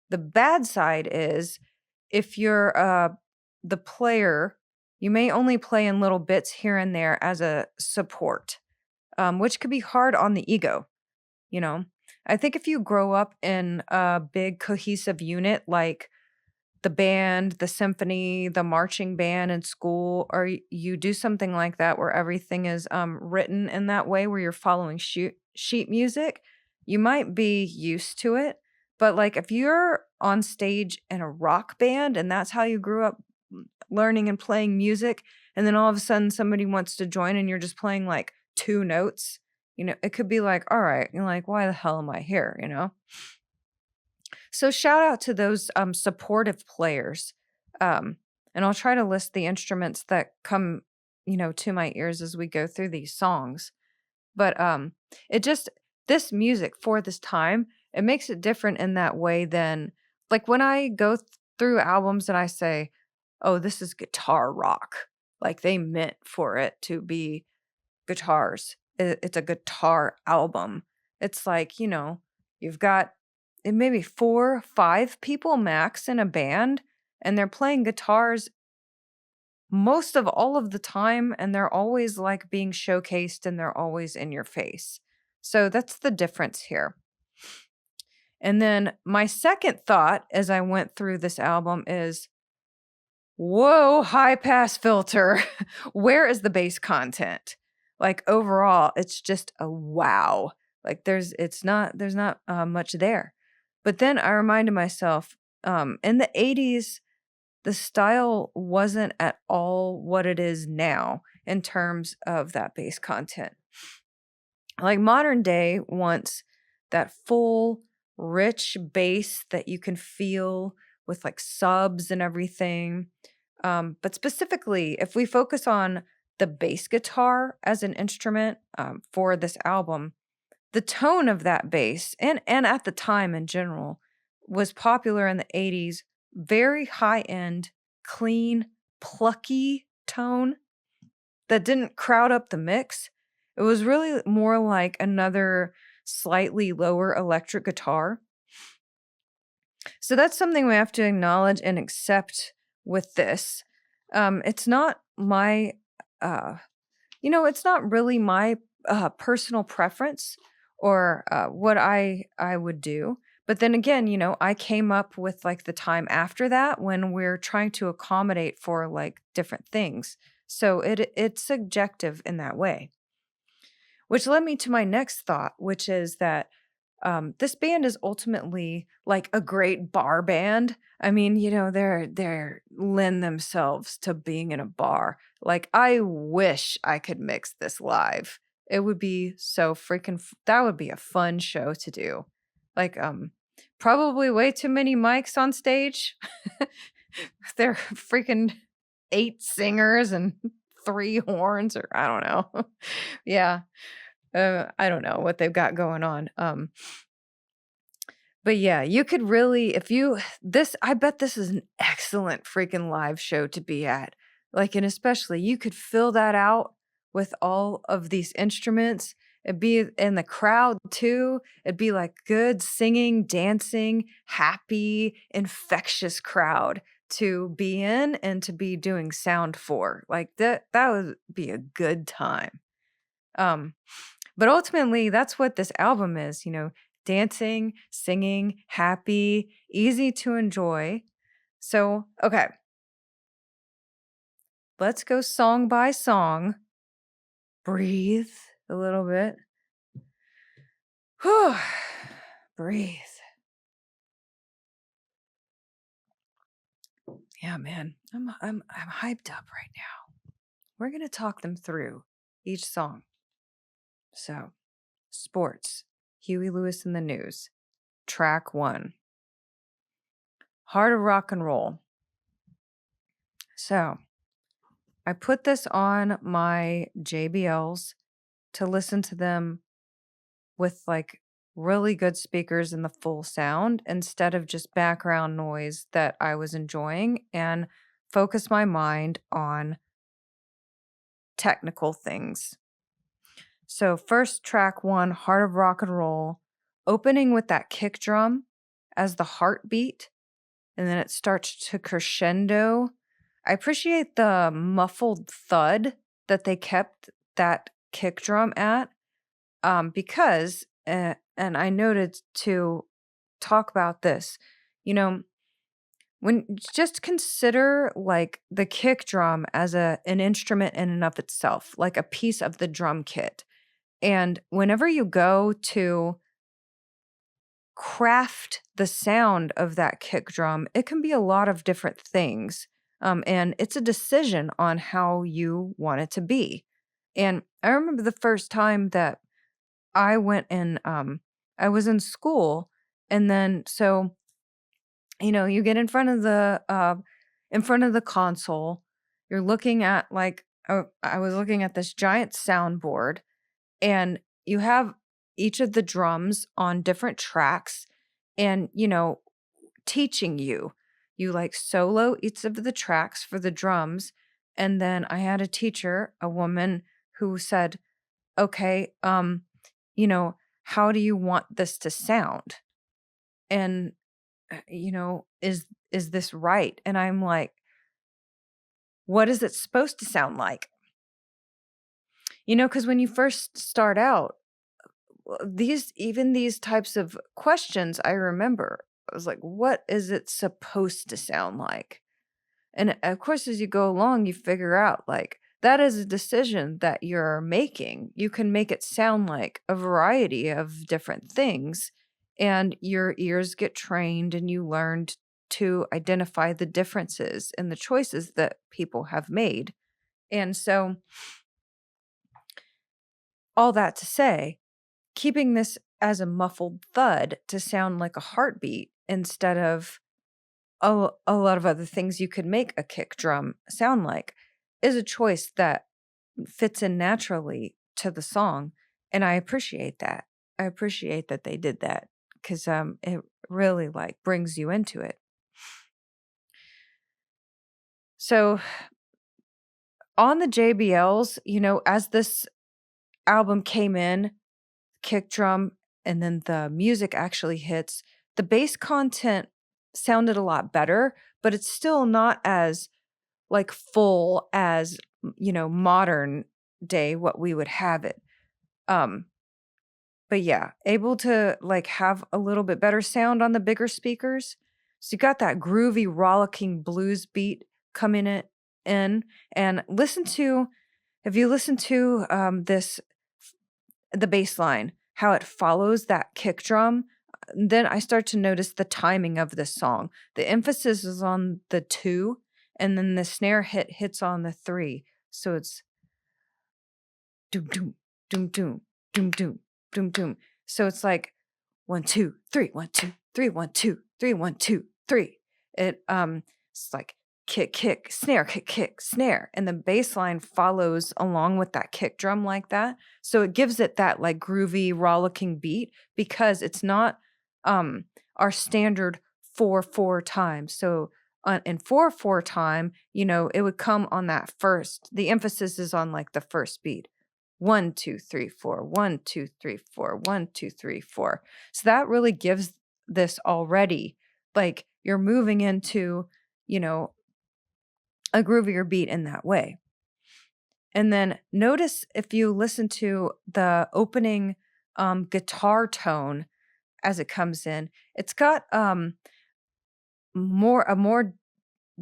The bad side is if you're the player, you may only play in little bits here and there as a support, which could be hard on the ego, you know? I think if you grow up in a big cohesive unit like the band, the symphony, the marching band in school, or you do something like that where everything is written in that way, where you're following sheet music, you might be used to it. But like if you're on stage in a rock band and that's how you grew up learning and playing music, and then all of a sudden somebody wants to join and you're just playing like two notes, it could be like, all right, you're like, why the hell am I here? So shout out to those supportive players. And I'll try to list the instruments that come, to my ears as we go through these songs. But it just this music for this time, it makes it different in that way than like when I go through albums and I say, "Oh, this is guitar rock." Like they meant for it to be guitars. It's a guitar album. It's like, you've got maybe 4, 5 people max in a band, and they're playing guitars most of all of the time, and they're always like being showcased and they're always in your face. So that's the difference here. And then my second thought as I went through this album is, whoa, high pass filter. Where is the bass content? Like overall, it's just a wow. Like there's not much there. But then I reminded myself, in the 80s, the style wasn't at all what it is now in terms of that bass content. Like modern day wants that full, rich bass that you can feel with like subs and everything. But specifically, if we focus on the bass guitar as an instrument for this album, the tone of that bass and at the time in general was popular in the 80s, very high end, clean, plucky tone that didn't crowd up the mix. It was really more like another slightly lower electric guitar. So that's something we have to acknowledge and accept with this. It's not my, it's not really my personal preference or what I would do. But then again, I came up with like the time after that when we're trying to accommodate for like different things. So it's subjective in that way. Which led me to my next thought, which is that this band is ultimately like a great bar band. I mean, they're lend themselves to being in a bar. Like, I wish I could mix this live. It would be so freaking. That would be a fun show to do. Like, probably way too many mics on stage. They're freaking 8 singers and 3 horns, or I don't know. Yeah. I don't know what they've got going on. But yeah, you could really, I bet this is an excellent freaking live show to be at. Like, and especially you could fill that out with all of these instruments. It'd be in the crowd too. It'd be like good singing, dancing, happy, infectious crowd to be in and to be doing sound for. Like that would be a good time. But ultimately, that's what this album is, dancing, singing, happy, easy to enjoy. So, okay, let's go song by song breathe a little bit. Whew. Breathe. Yeah, man. I'm hyped up right now. We're going to talk them through each song. So, sports. Huey Lewis in the News. Track 1. Heart of Rock and Roll. So, I put this on my JBLs to listen to them with like really good speakers and the full sound instead of just background noise that I was enjoying, and focus my mind on technical things. So, first, track 1, Heart of Rock and Roll, opening with that kick drum as the heartbeat, and then it starts to crescendo. I appreciate the muffled thud that they kept that kick drum at, because, and I noted to talk about this, you know, when just consider like the kick drum as an instrument in and of itself, like a piece of the drum kit. And whenever you go to craft the sound of that kick drum, it can be a lot of different things. And it's a decision on how you want it to be. And I remember the first time that I went and I was in school, and then so you get in front of the console. You're looking at like, I was looking at this giant soundboard, and you have each of the drums on different tracks, and teaching you like solo each of the tracks for the drums. And then I had a teacher, a woman, who said, okay, how do you want this to sound? And is this right? And I'm like, what is it supposed to sound like? Because when you first start out, these types of questions, I remember, I was like, what is it supposed to sound like? And of course, as you go along, you figure out like that is a decision that you're making. You can make it sound like a variety of different things, and your ears get trained and you learned to identify the differences in the choices that people have made. And so, all that to say, keeping this as a muffled thud to sound like a heartbeat instead of a lot of other things you could make a kick drum sound like is a choice that fits in naturally to the song. And I appreciate that. I appreciate that they did that, because it really like brings you into it. So on the JBLs, as this album came in, kick drum, and then the music actually hits, the bass content sounded a lot better, but it's still not as like full as modern day what we would have it. But yeah, able to like have a little bit better sound on the bigger speakers. So you got that groovy rollicking blues beat coming in. And if you listen to the bass line, how it follows that kick drum, then I start to notice the timing of this song. The emphasis is on the 2, and then the snare hits on the 3. So it's doom doom doom doom doom doom doom doom. So it's like 1 2 3 1 2 3 1 2 3 1 2 3. It's like kick kick snare kick kick snare, and the bass line follows along with that kick drum like that. So it gives it that like groovy rollicking beat, because it's not our standard 4/4 time. So in 4/4 time, it would come on that first. The emphasis is on like the first beat. 1 2 3 4 1 2 3 4 1 2 3 4. So that really gives this already like you're moving into a groovier beat in that way. And then notice, if you listen to the opening guitar tone as it comes in, it's got a more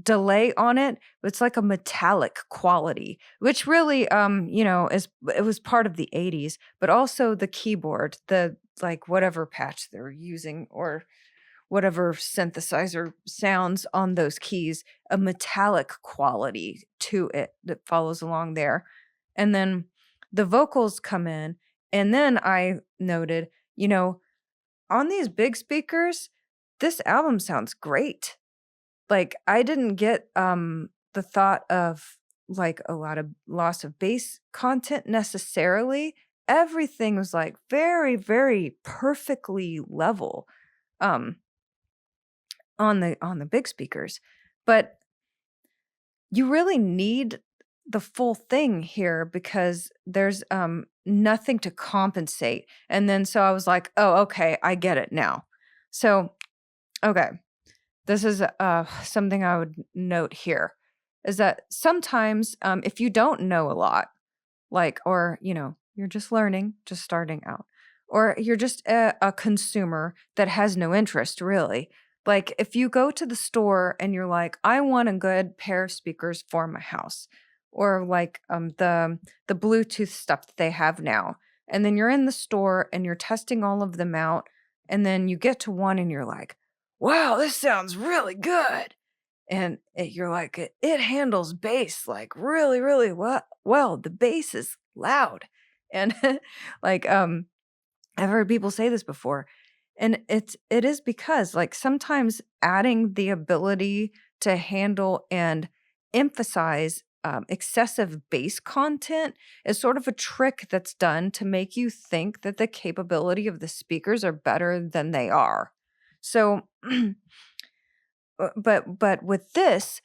delay on it. It's like a metallic quality, which really, it was part of the 80s, but also the keyboard, the like whatever patch they're using or whatever synthesizer sounds on those keys, a metallic quality to it that follows along there. And then the vocals come in. And then I noted, on these big speakers, this album sounds great. Like I didn't get the thought of like a lot of loss of bass content necessarily. Everything was like very, very perfectly level. Um on the big speakers. But you really need the full thing here because there's nothing to compensate. And then so I was like, "Oh, okay, I get it now." So, okay. This is something I would note here is that sometimes if you don't know a lot, like, or, you're just learning, just starting out, or you're just a consumer that has no interest really. Like, if you go to the store and you're like, I want a good pair of speakers for my house, or like the Bluetooth stuff that they have now, and then you're in the store and you're testing all of them out, and then you get to one and you're like, wow, this sounds really good. And you're like, it handles bass like really, really well. Well, the bass is loud. And like, I've heard people say this before. And it is because like sometimes adding the ability to handle and emphasize excessive bass content is sort of a trick that's done to make you think that the capability of the speakers are better than they are. So but with this,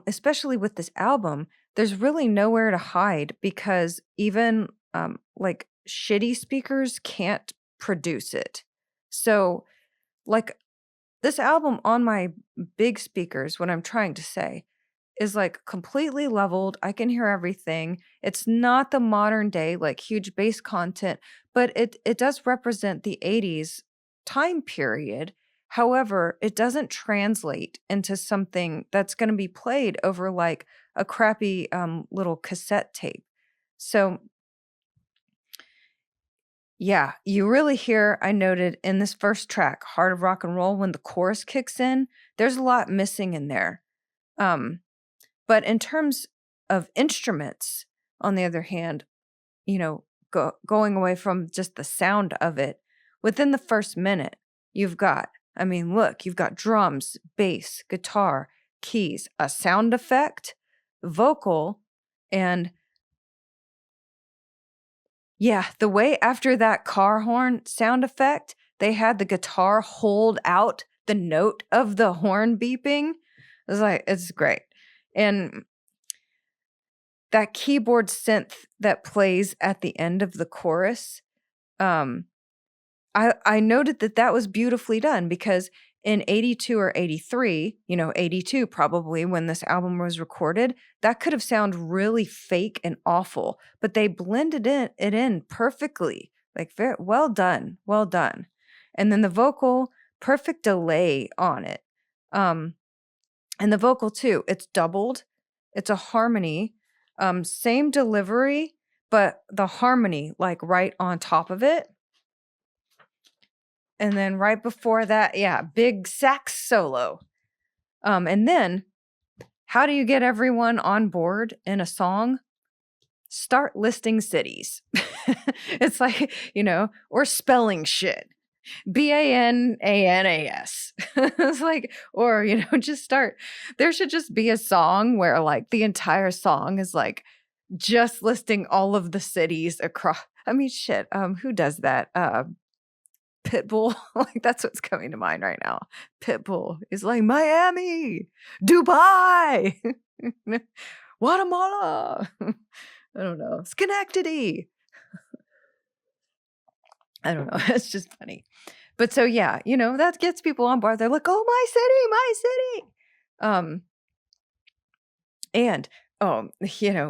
especially with this album, there's really nowhere to hide because even like shitty speakers can't produce it. So, like this album on my big speakers, what I'm trying to say is like completely leveled. I can hear everything. It's not the modern day like huge bass content, but it does represent the 80s time period. However, it doesn't translate into something that's going to be played over like a crappy little cassette tape. So, yeah, you really hear, I noted in this first track, Heart of Rock and Roll, when the chorus kicks in, there's a lot missing in there. Um, but in terms of instruments, on the other hand, going away from just the sound of it, within the first minute, you've got, you've got drums, bass, guitar, keys, a sound effect, vocal, and yeah, the way after that car horn sound effect, they had the guitar hold out the note of the horn beeping. It was like, it's great. And that keyboard synth that plays at the end of the chorus, um, I noted that was beautifully done because in 82 or 83, 82 probably when this album was recorded, that could have sounded really fake and awful, but they blended it in perfectly. Like very well done, well done. And then the vocal, perfect delay on it. And the vocal too, it's doubled. It's a harmony. Same delivery, but the harmony like right on top of it. And then right before that, yeah, big sax solo. And then how do you get everyone on board in a song? Start listing cities. It's like, or spelling shit. Bananas. It's like, or, just start. There should just be a song where like the entire song is like just listing all of the cities across. Shit. Who does that? Pitbull, like that's what's coming to mind right now. Pitbull is like Miami, Dubai, Guatemala. I don't know, Schenectady. I don't know. It's just funny. But so yeah, that gets people on board. They're like, "Oh, my city, my city." And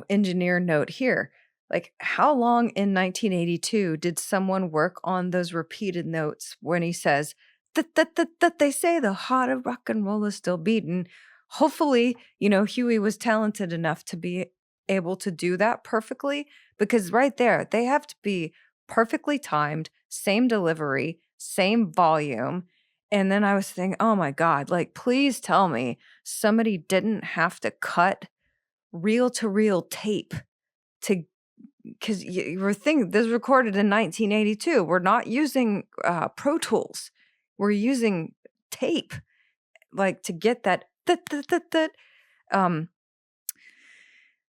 engineer note here. Like, how long in 1982 did someone work on those repeated notes when he says that they say the heart of rock and roll is still beating? hopefully, Huey was talented enough to be able to do that perfectly, because right there, they have to be perfectly timed, same delivery, same volume. And then I was thinking, oh my God, like, please tell me somebody didn't have to cut reel to reel tape to, because you were thinking this was recorded in 1982. We're not using Pro Tools, we're using tape, like, to get that. Um,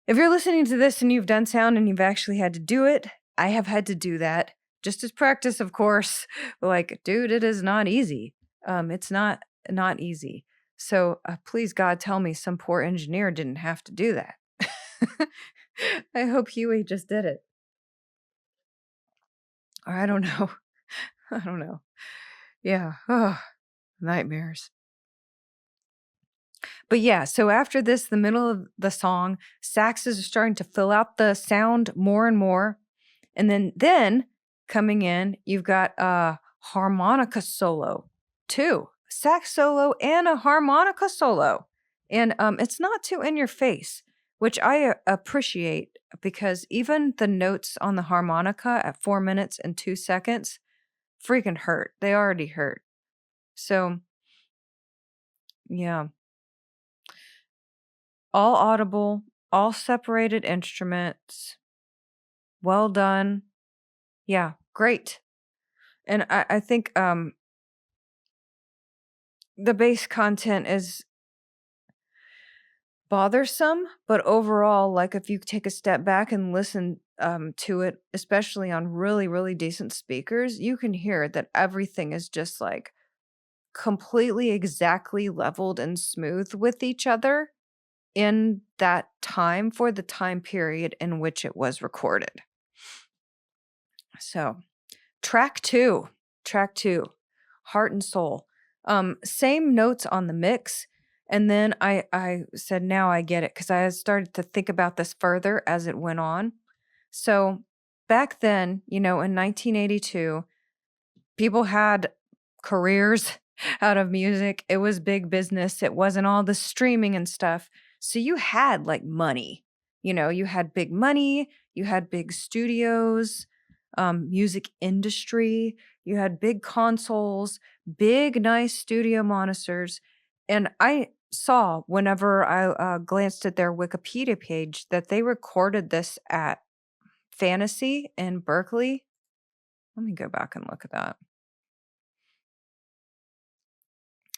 if you're listening to this and you've done sound and you've actually had to do it, I have had to do that just as practice, of course. But like, dude, it is not easy. It's not easy. So please, God, tell me some poor engineer didn't have to do that. I hope Huey just did it. Or I don't know. I don't know. Yeah. Oh, nightmares. But yeah, so after this, the middle of the song, saxes are starting to fill out the sound more and more. And then coming in, you've got a harmonica solo too. Sax solo and a harmonica solo. And it's not too in your face, which I appreciate, because even the notes on the harmonica at 4 minutes and 2 seconds freaking hurt. They already hurt. So, yeah. All audible, all separated instruments. Well done. Yeah, great. And I think the bass content is bothersome, but overall, like, if you take a step back and listen to it, especially on really, really decent speakers, you can hear that everything is just like completely exactly leveled and smooth with each other in that time for the time period in which it was recorded. So, track two, Heart and Soul. Same notes on the mix. And then I said, now I get it, because I had started to think about this further as it went on. So back then, in 1982, people had careers out of music. It was big business. It wasn't all the streaming and stuff. So you had like money, you had big money, you had big studios, music industry, you had big consoles, big, nice studio monitors. And I saw, whenever I glanced at their Wikipedia page, that they recorded this at Fantasy in Berkeley. Let me go back and look at that.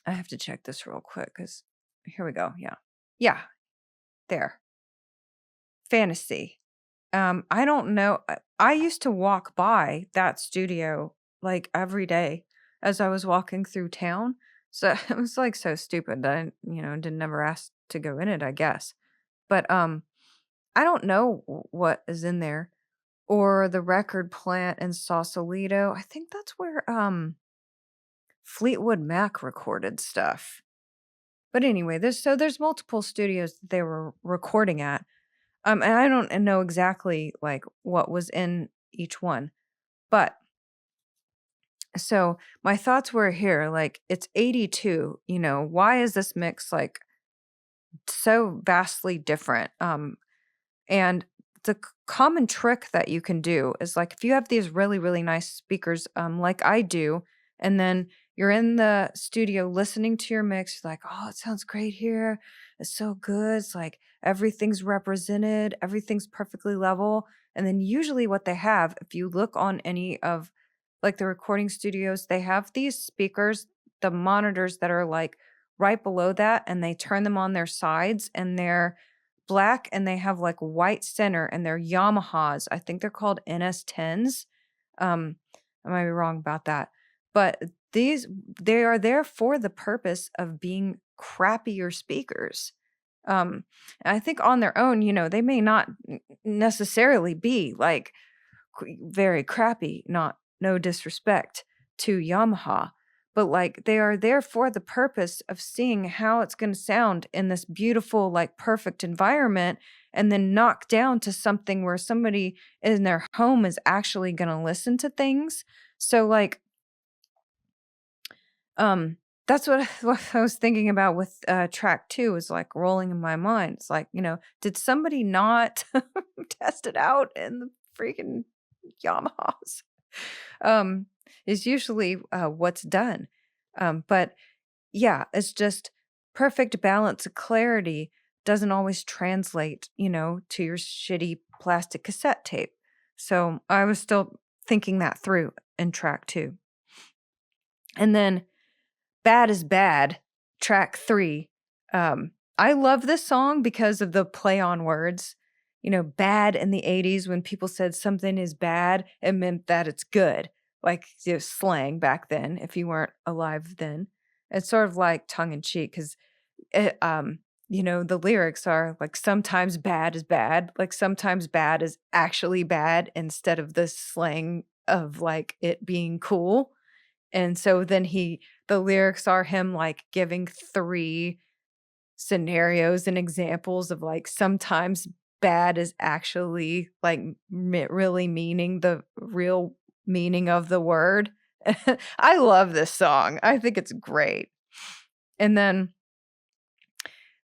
I have to check this real quick, because here we go. Yeah. Yeah. There. Fantasy. I don't know. I used to walk by that studio like every day as I was walking through town. So it was like so stupid that I, didn't ever ask to go in it, I guess. But I don't know what is in there. Or the record plant in Sausalito. I think that's where Fleetwood Mac recorded stuff. But anyway, there's multiple studios that they were recording at. And I don't know exactly like what was in each one. But so my thoughts were here, like, it's 82, why is this mix like so vastly different? And the common trick that you can do is, like, if you have these really, really nice speakers, like I do, and then you're in the studio listening to your mix, you're like, oh, it sounds great here. It's so good. It's like everything's represented, everything's perfectly level. And then usually what they have, if you look on any of like the recording studios, they have these speakers, the monitors that are like right below that, and they turn them on their sides, and they're black, and they have like white center, and they're Yamahas. I think they're called NS10s. I might be wrong about that. But they are there for the purpose of being crappier speakers. I think on their own, they may not necessarily be like very crappy, no disrespect to Yamaha, but like they are there for the purpose of seeing how it's going to sound in this beautiful, like perfect environment, and then knock down to something where somebody in their home is actually going to listen to things. So like, That's what what I was thinking about with, track 2 is, like, rolling in my mind. It's like, did somebody not test it out in the freaking Yamahas? Um, is usually, what's done. But yeah, it's just perfect balance of clarity doesn't always translate, to your shitty plastic cassette tape. So, I was still thinking that through in track 2. And then Bad is Bad, track 3. I love this song because of the play on words. Bad in the 80s, when people said something is bad, it meant that it's good. Like, slang back then, if you weren't alive then. It's sort of like tongue in cheek because, the lyrics are like sometimes bad is bad, like sometimes bad is actually bad instead of the slang of like it being cool. And so then the lyrics are him like giving 3 scenarios and examples of like sometimes bad is actually like really meaning the real meaning of the word. I love this song. I think it's great. And then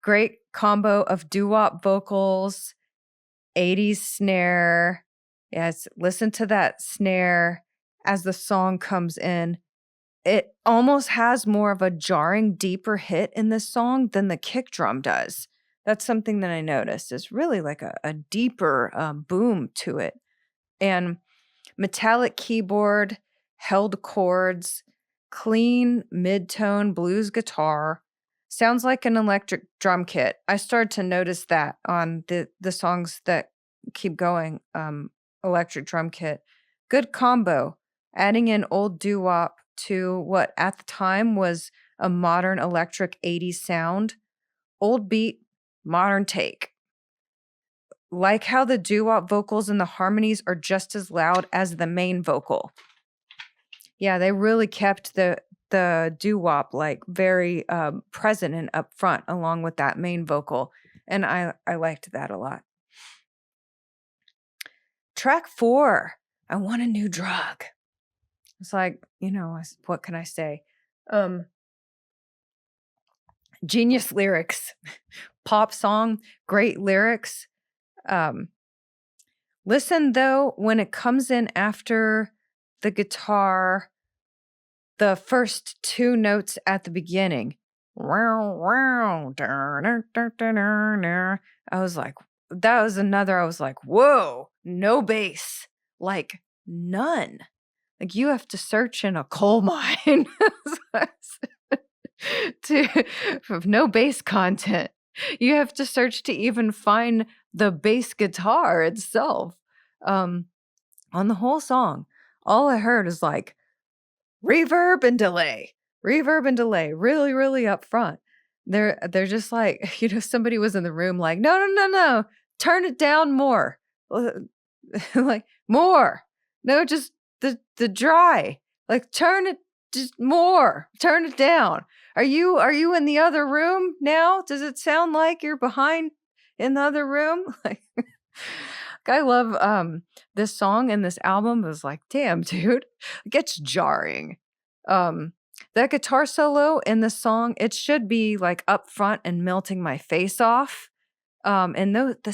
great combo of doo-wop vocals, 80s snare. Yes, listen to that snare as the song comes in. It almost has more of a jarring, deeper hit in this song than the kick drum does. That's something that I noticed. It's really like a deeper boom to it. And metallic keyboard, held chords, clean mid-tone blues guitar. Sounds like an electric drum kit. I started to notice that on the songs that keep going. Electric drum kit. Good combo. Adding in old doo-wop to what at the time was a modern electric 80s sound. Old beat, modern take. Like how the doo-wop vocals and the harmonies are just as loud as the main vocal. Yeah, they really kept the doo-wop like very present and upfront along with that main vocal. And I liked that a lot. Track 4, I Want a New Drug. It's like, what can I say? Genius lyrics. Pop song, great lyrics. Listen though, when it comes in after the guitar, the first 2 notes at the beginning. I was like, that was another, I was like, whoa, no bass. Like none. Like you have to search in a coal mine to of no bass content. You have to search to even find the bass guitar itself. On the whole song, all I heard is like reverb and delay, really, really up front. They're just like, somebody was in the room like, no, no, no, no, turn it down more. Like more. No, just the dry. Like turn it just more. Turn it down. Are you in the other room now? Does it sound like you're behind in the other room? Like I love this song and this album. Was like, damn, dude, it gets jarring. That guitar solo in the song, it should be like up front and melting my face off. And the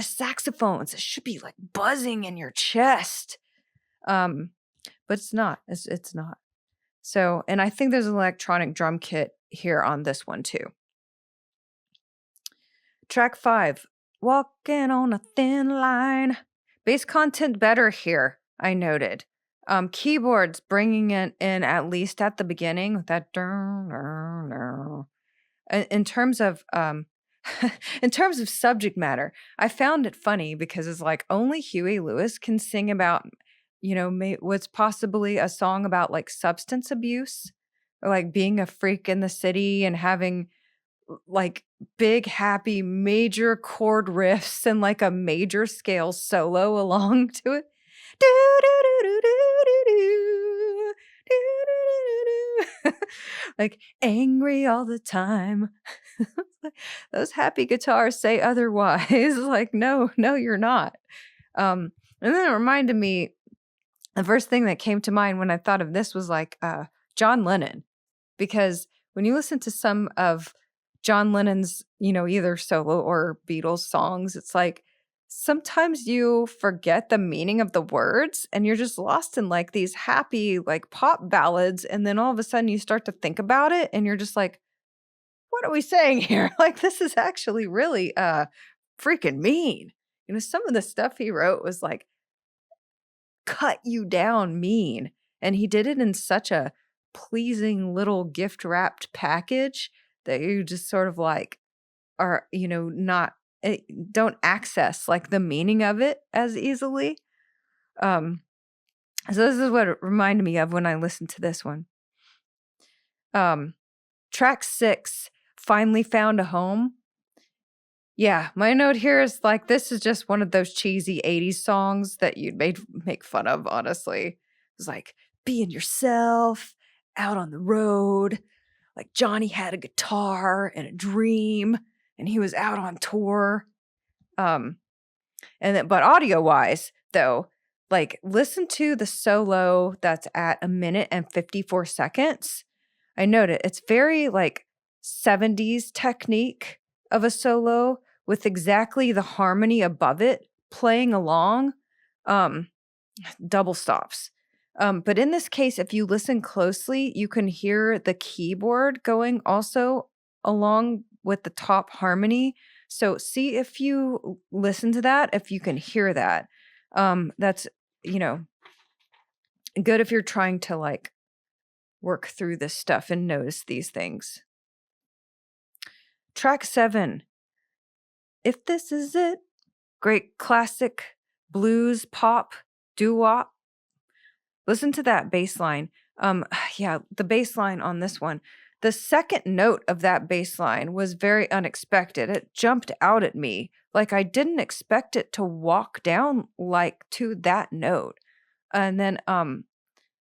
saxophones, it should be like buzzing in your chest. But it's not. It's not. So, and I think there's an electronic drum kit here on this one too. Track 5, Walking on a Thin Line. Bass content better here, I noted. Keyboards bringing it in at least at the beginning with that. In terms of in terms of subject matter, I found it funny because it's like only Huey Lewis can sing about, what's possibly a song about like substance abuse or like being a freak in the city and having like big, happy, major chord riffs and like a major scale solo along to it. Like angry all the time. Those happy guitars say otherwise. Like, no, you're not. And then it reminded me, the first thing that came to mind when I thought of this was like John Lennon. because when you listen to some of John Lennon's, either solo or Beatles songs, it's like sometimes you forget the meaning of the words and you're just lost in like these happy like pop ballads, and then all of a sudden you start to think about it and you're just like, what are we saying here? Like, this is actually really freaking mean. Some of the stuff he wrote was like cut you down mean, and he did it in such a pleasing little gift wrapped package that you just sort of like are, not eh, don't access like the meaning of it as easily. Um so this is what it reminded me of when I listened to this one. Track 6, Finally Found a Home. Yeah, my note here is like, this is just one of those cheesy 80s songs that you'd make fun of, honestly. It's like, being yourself, out on the road. Like Johnny had a guitar and a dream, and he was out on tour. But audio wise, though, like listen to the solo that's at 1 minute and 54 seconds. I noted it's very like 70s technique of a solo with exactly the harmony above it playing along, double stops. But in this case, if you listen closely, you can hear the keyboard going also along with the top harmony. So see if you listen to that, if you can hear that. That's, good if you're trying to like work through this stuff and notice these things. Track 7, If This Is It. Great classic blues, pop, doo-wop. Listen to that bass line. Yeah, the bass line on this one. The second note of that bass line was very unexpected. It jumped out at me. Like I didn't expect it to walk down like to that note. And then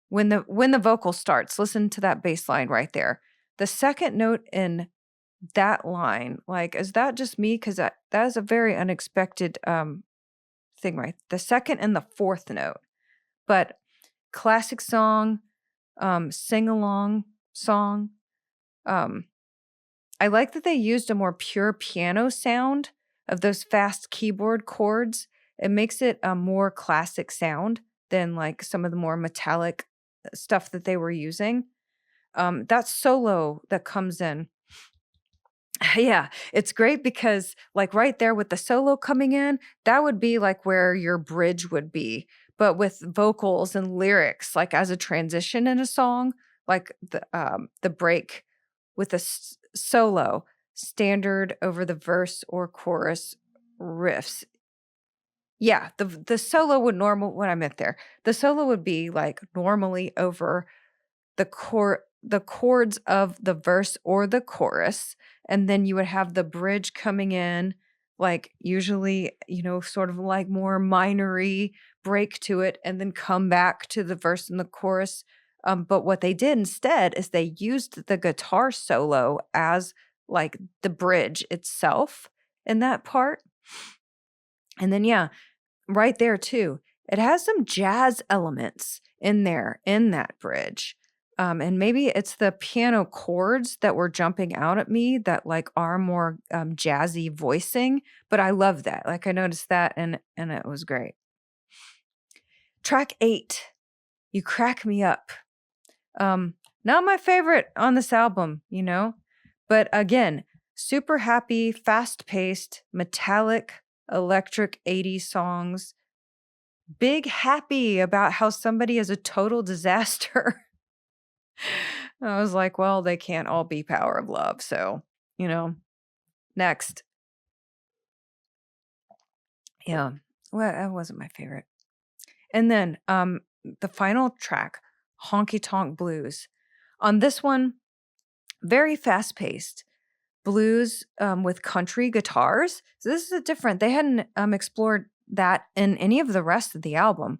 when the vocal starts, listen to that bass line right there. The second note in that line, like, is that just me? Because that is a very unexpected thing, right? The second and the fourth note. But classic song, sing-along song. I like that they used a more pure piano sound of those fast keyboard chords. It makes it a more classic sound than like some of the more metallic stuff that they were using. That solo that comes in, yeah, it's great because like right there with the solo coming in, that would be like where your bridge would be, but with vocals and lyrics, like as a transition in a song, like the break with a solo, standard over the verse or chorus riffs. Yeah, the solo would what I meant there. The solo would be like normally over the chords of the verse or the chorus, and then you would have the bridge coming in, like usually, sort of like more minory break to it, and then come back to the verse and the chorus. But what they did instead is they used the guitar solo as like the bridge itself in that part. And then, yeah, right there too, it has some jazz elements in there in that bridge. And maybe it's the piano chords that were jumping out at me that like are more jazzy voicing, but I love that. Like I noticed that and it was great. Track 8, You Crack Me Up. Not my favorite on this album, but again, super happy, fast-paced, metallic, electric 80s songs. Big happy about how somebody is a total disaster. I was like, well, they can't all be Power of Love. So, next. Yeah, well, that wasn't my favorite. And then the final track, Honky Tonk Blues. On this one, very fast paced blues with country guitars. So this is different. They hadn't explored that in any of the rest of the album.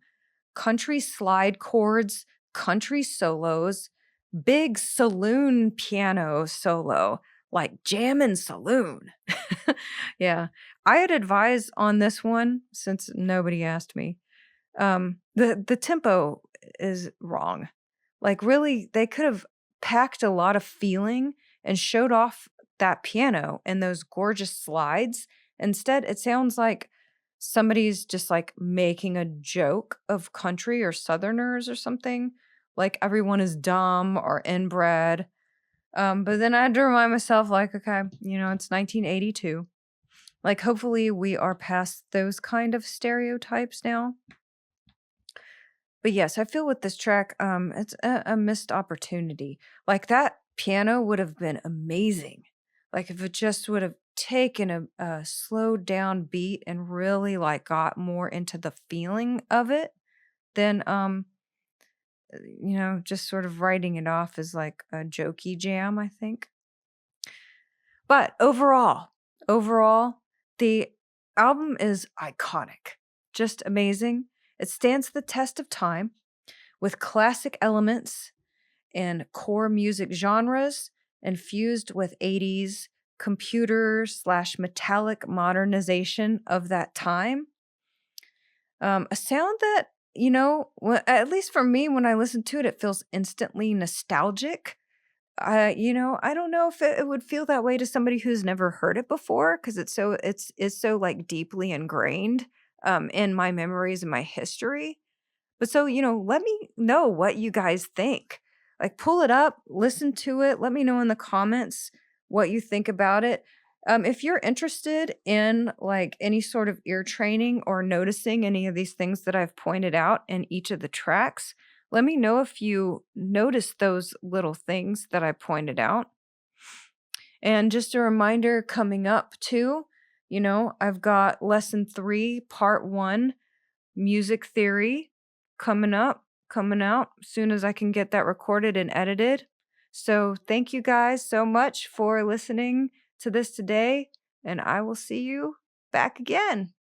Country slide chords, country solos, big saloon piano solo, like jammin' saloon. Yeah. I had advised on this one since nobody asked me. The tempo is wrong. Like really, they could have packed a lot of feeling and showed off that piano and those gorgeous slides. Instead, it sounds like somebody's just like making a joke of country or Southerners or something. Like everyone is dumb or inbred. But then I had to remind myself, like, okay, it's 1982. Like, hopefully we are past those kind of stereotypes now. But yes, I feel with this track, it's a missed opportunity. Like that piano would have been amazing. Like if it just would have taken a slowed down beat and really like got more into the feeling of it, then just sort of writing it off as like a jokey jam, I think. But overall, the album is iconic, just amazing. It stands the test of time with classic elements and core music genres infused with 80s computer/metallic modernization of that time. A sound that, at least for me, when I listen to it, it feels instantly nostalgic. I don't know if it would feel that way to somebody who's never heard it before because it's so like deeply ingrained in my memories and my history. But so, let me know what you guys think. Like pull it up, listen to it, let me know in the comments what you think about it. If you're interested in like any sort of ear training or noticing any of these things that I've pointed out in each of the tracks, let me know if you notice those little things that I pointed out. And just a reminder coming up too, I've got lesson 3, part 1, music theory coming out as soon as I can get that recorded and edited. So thank you guys so much for listening to this today, and I will see you back again.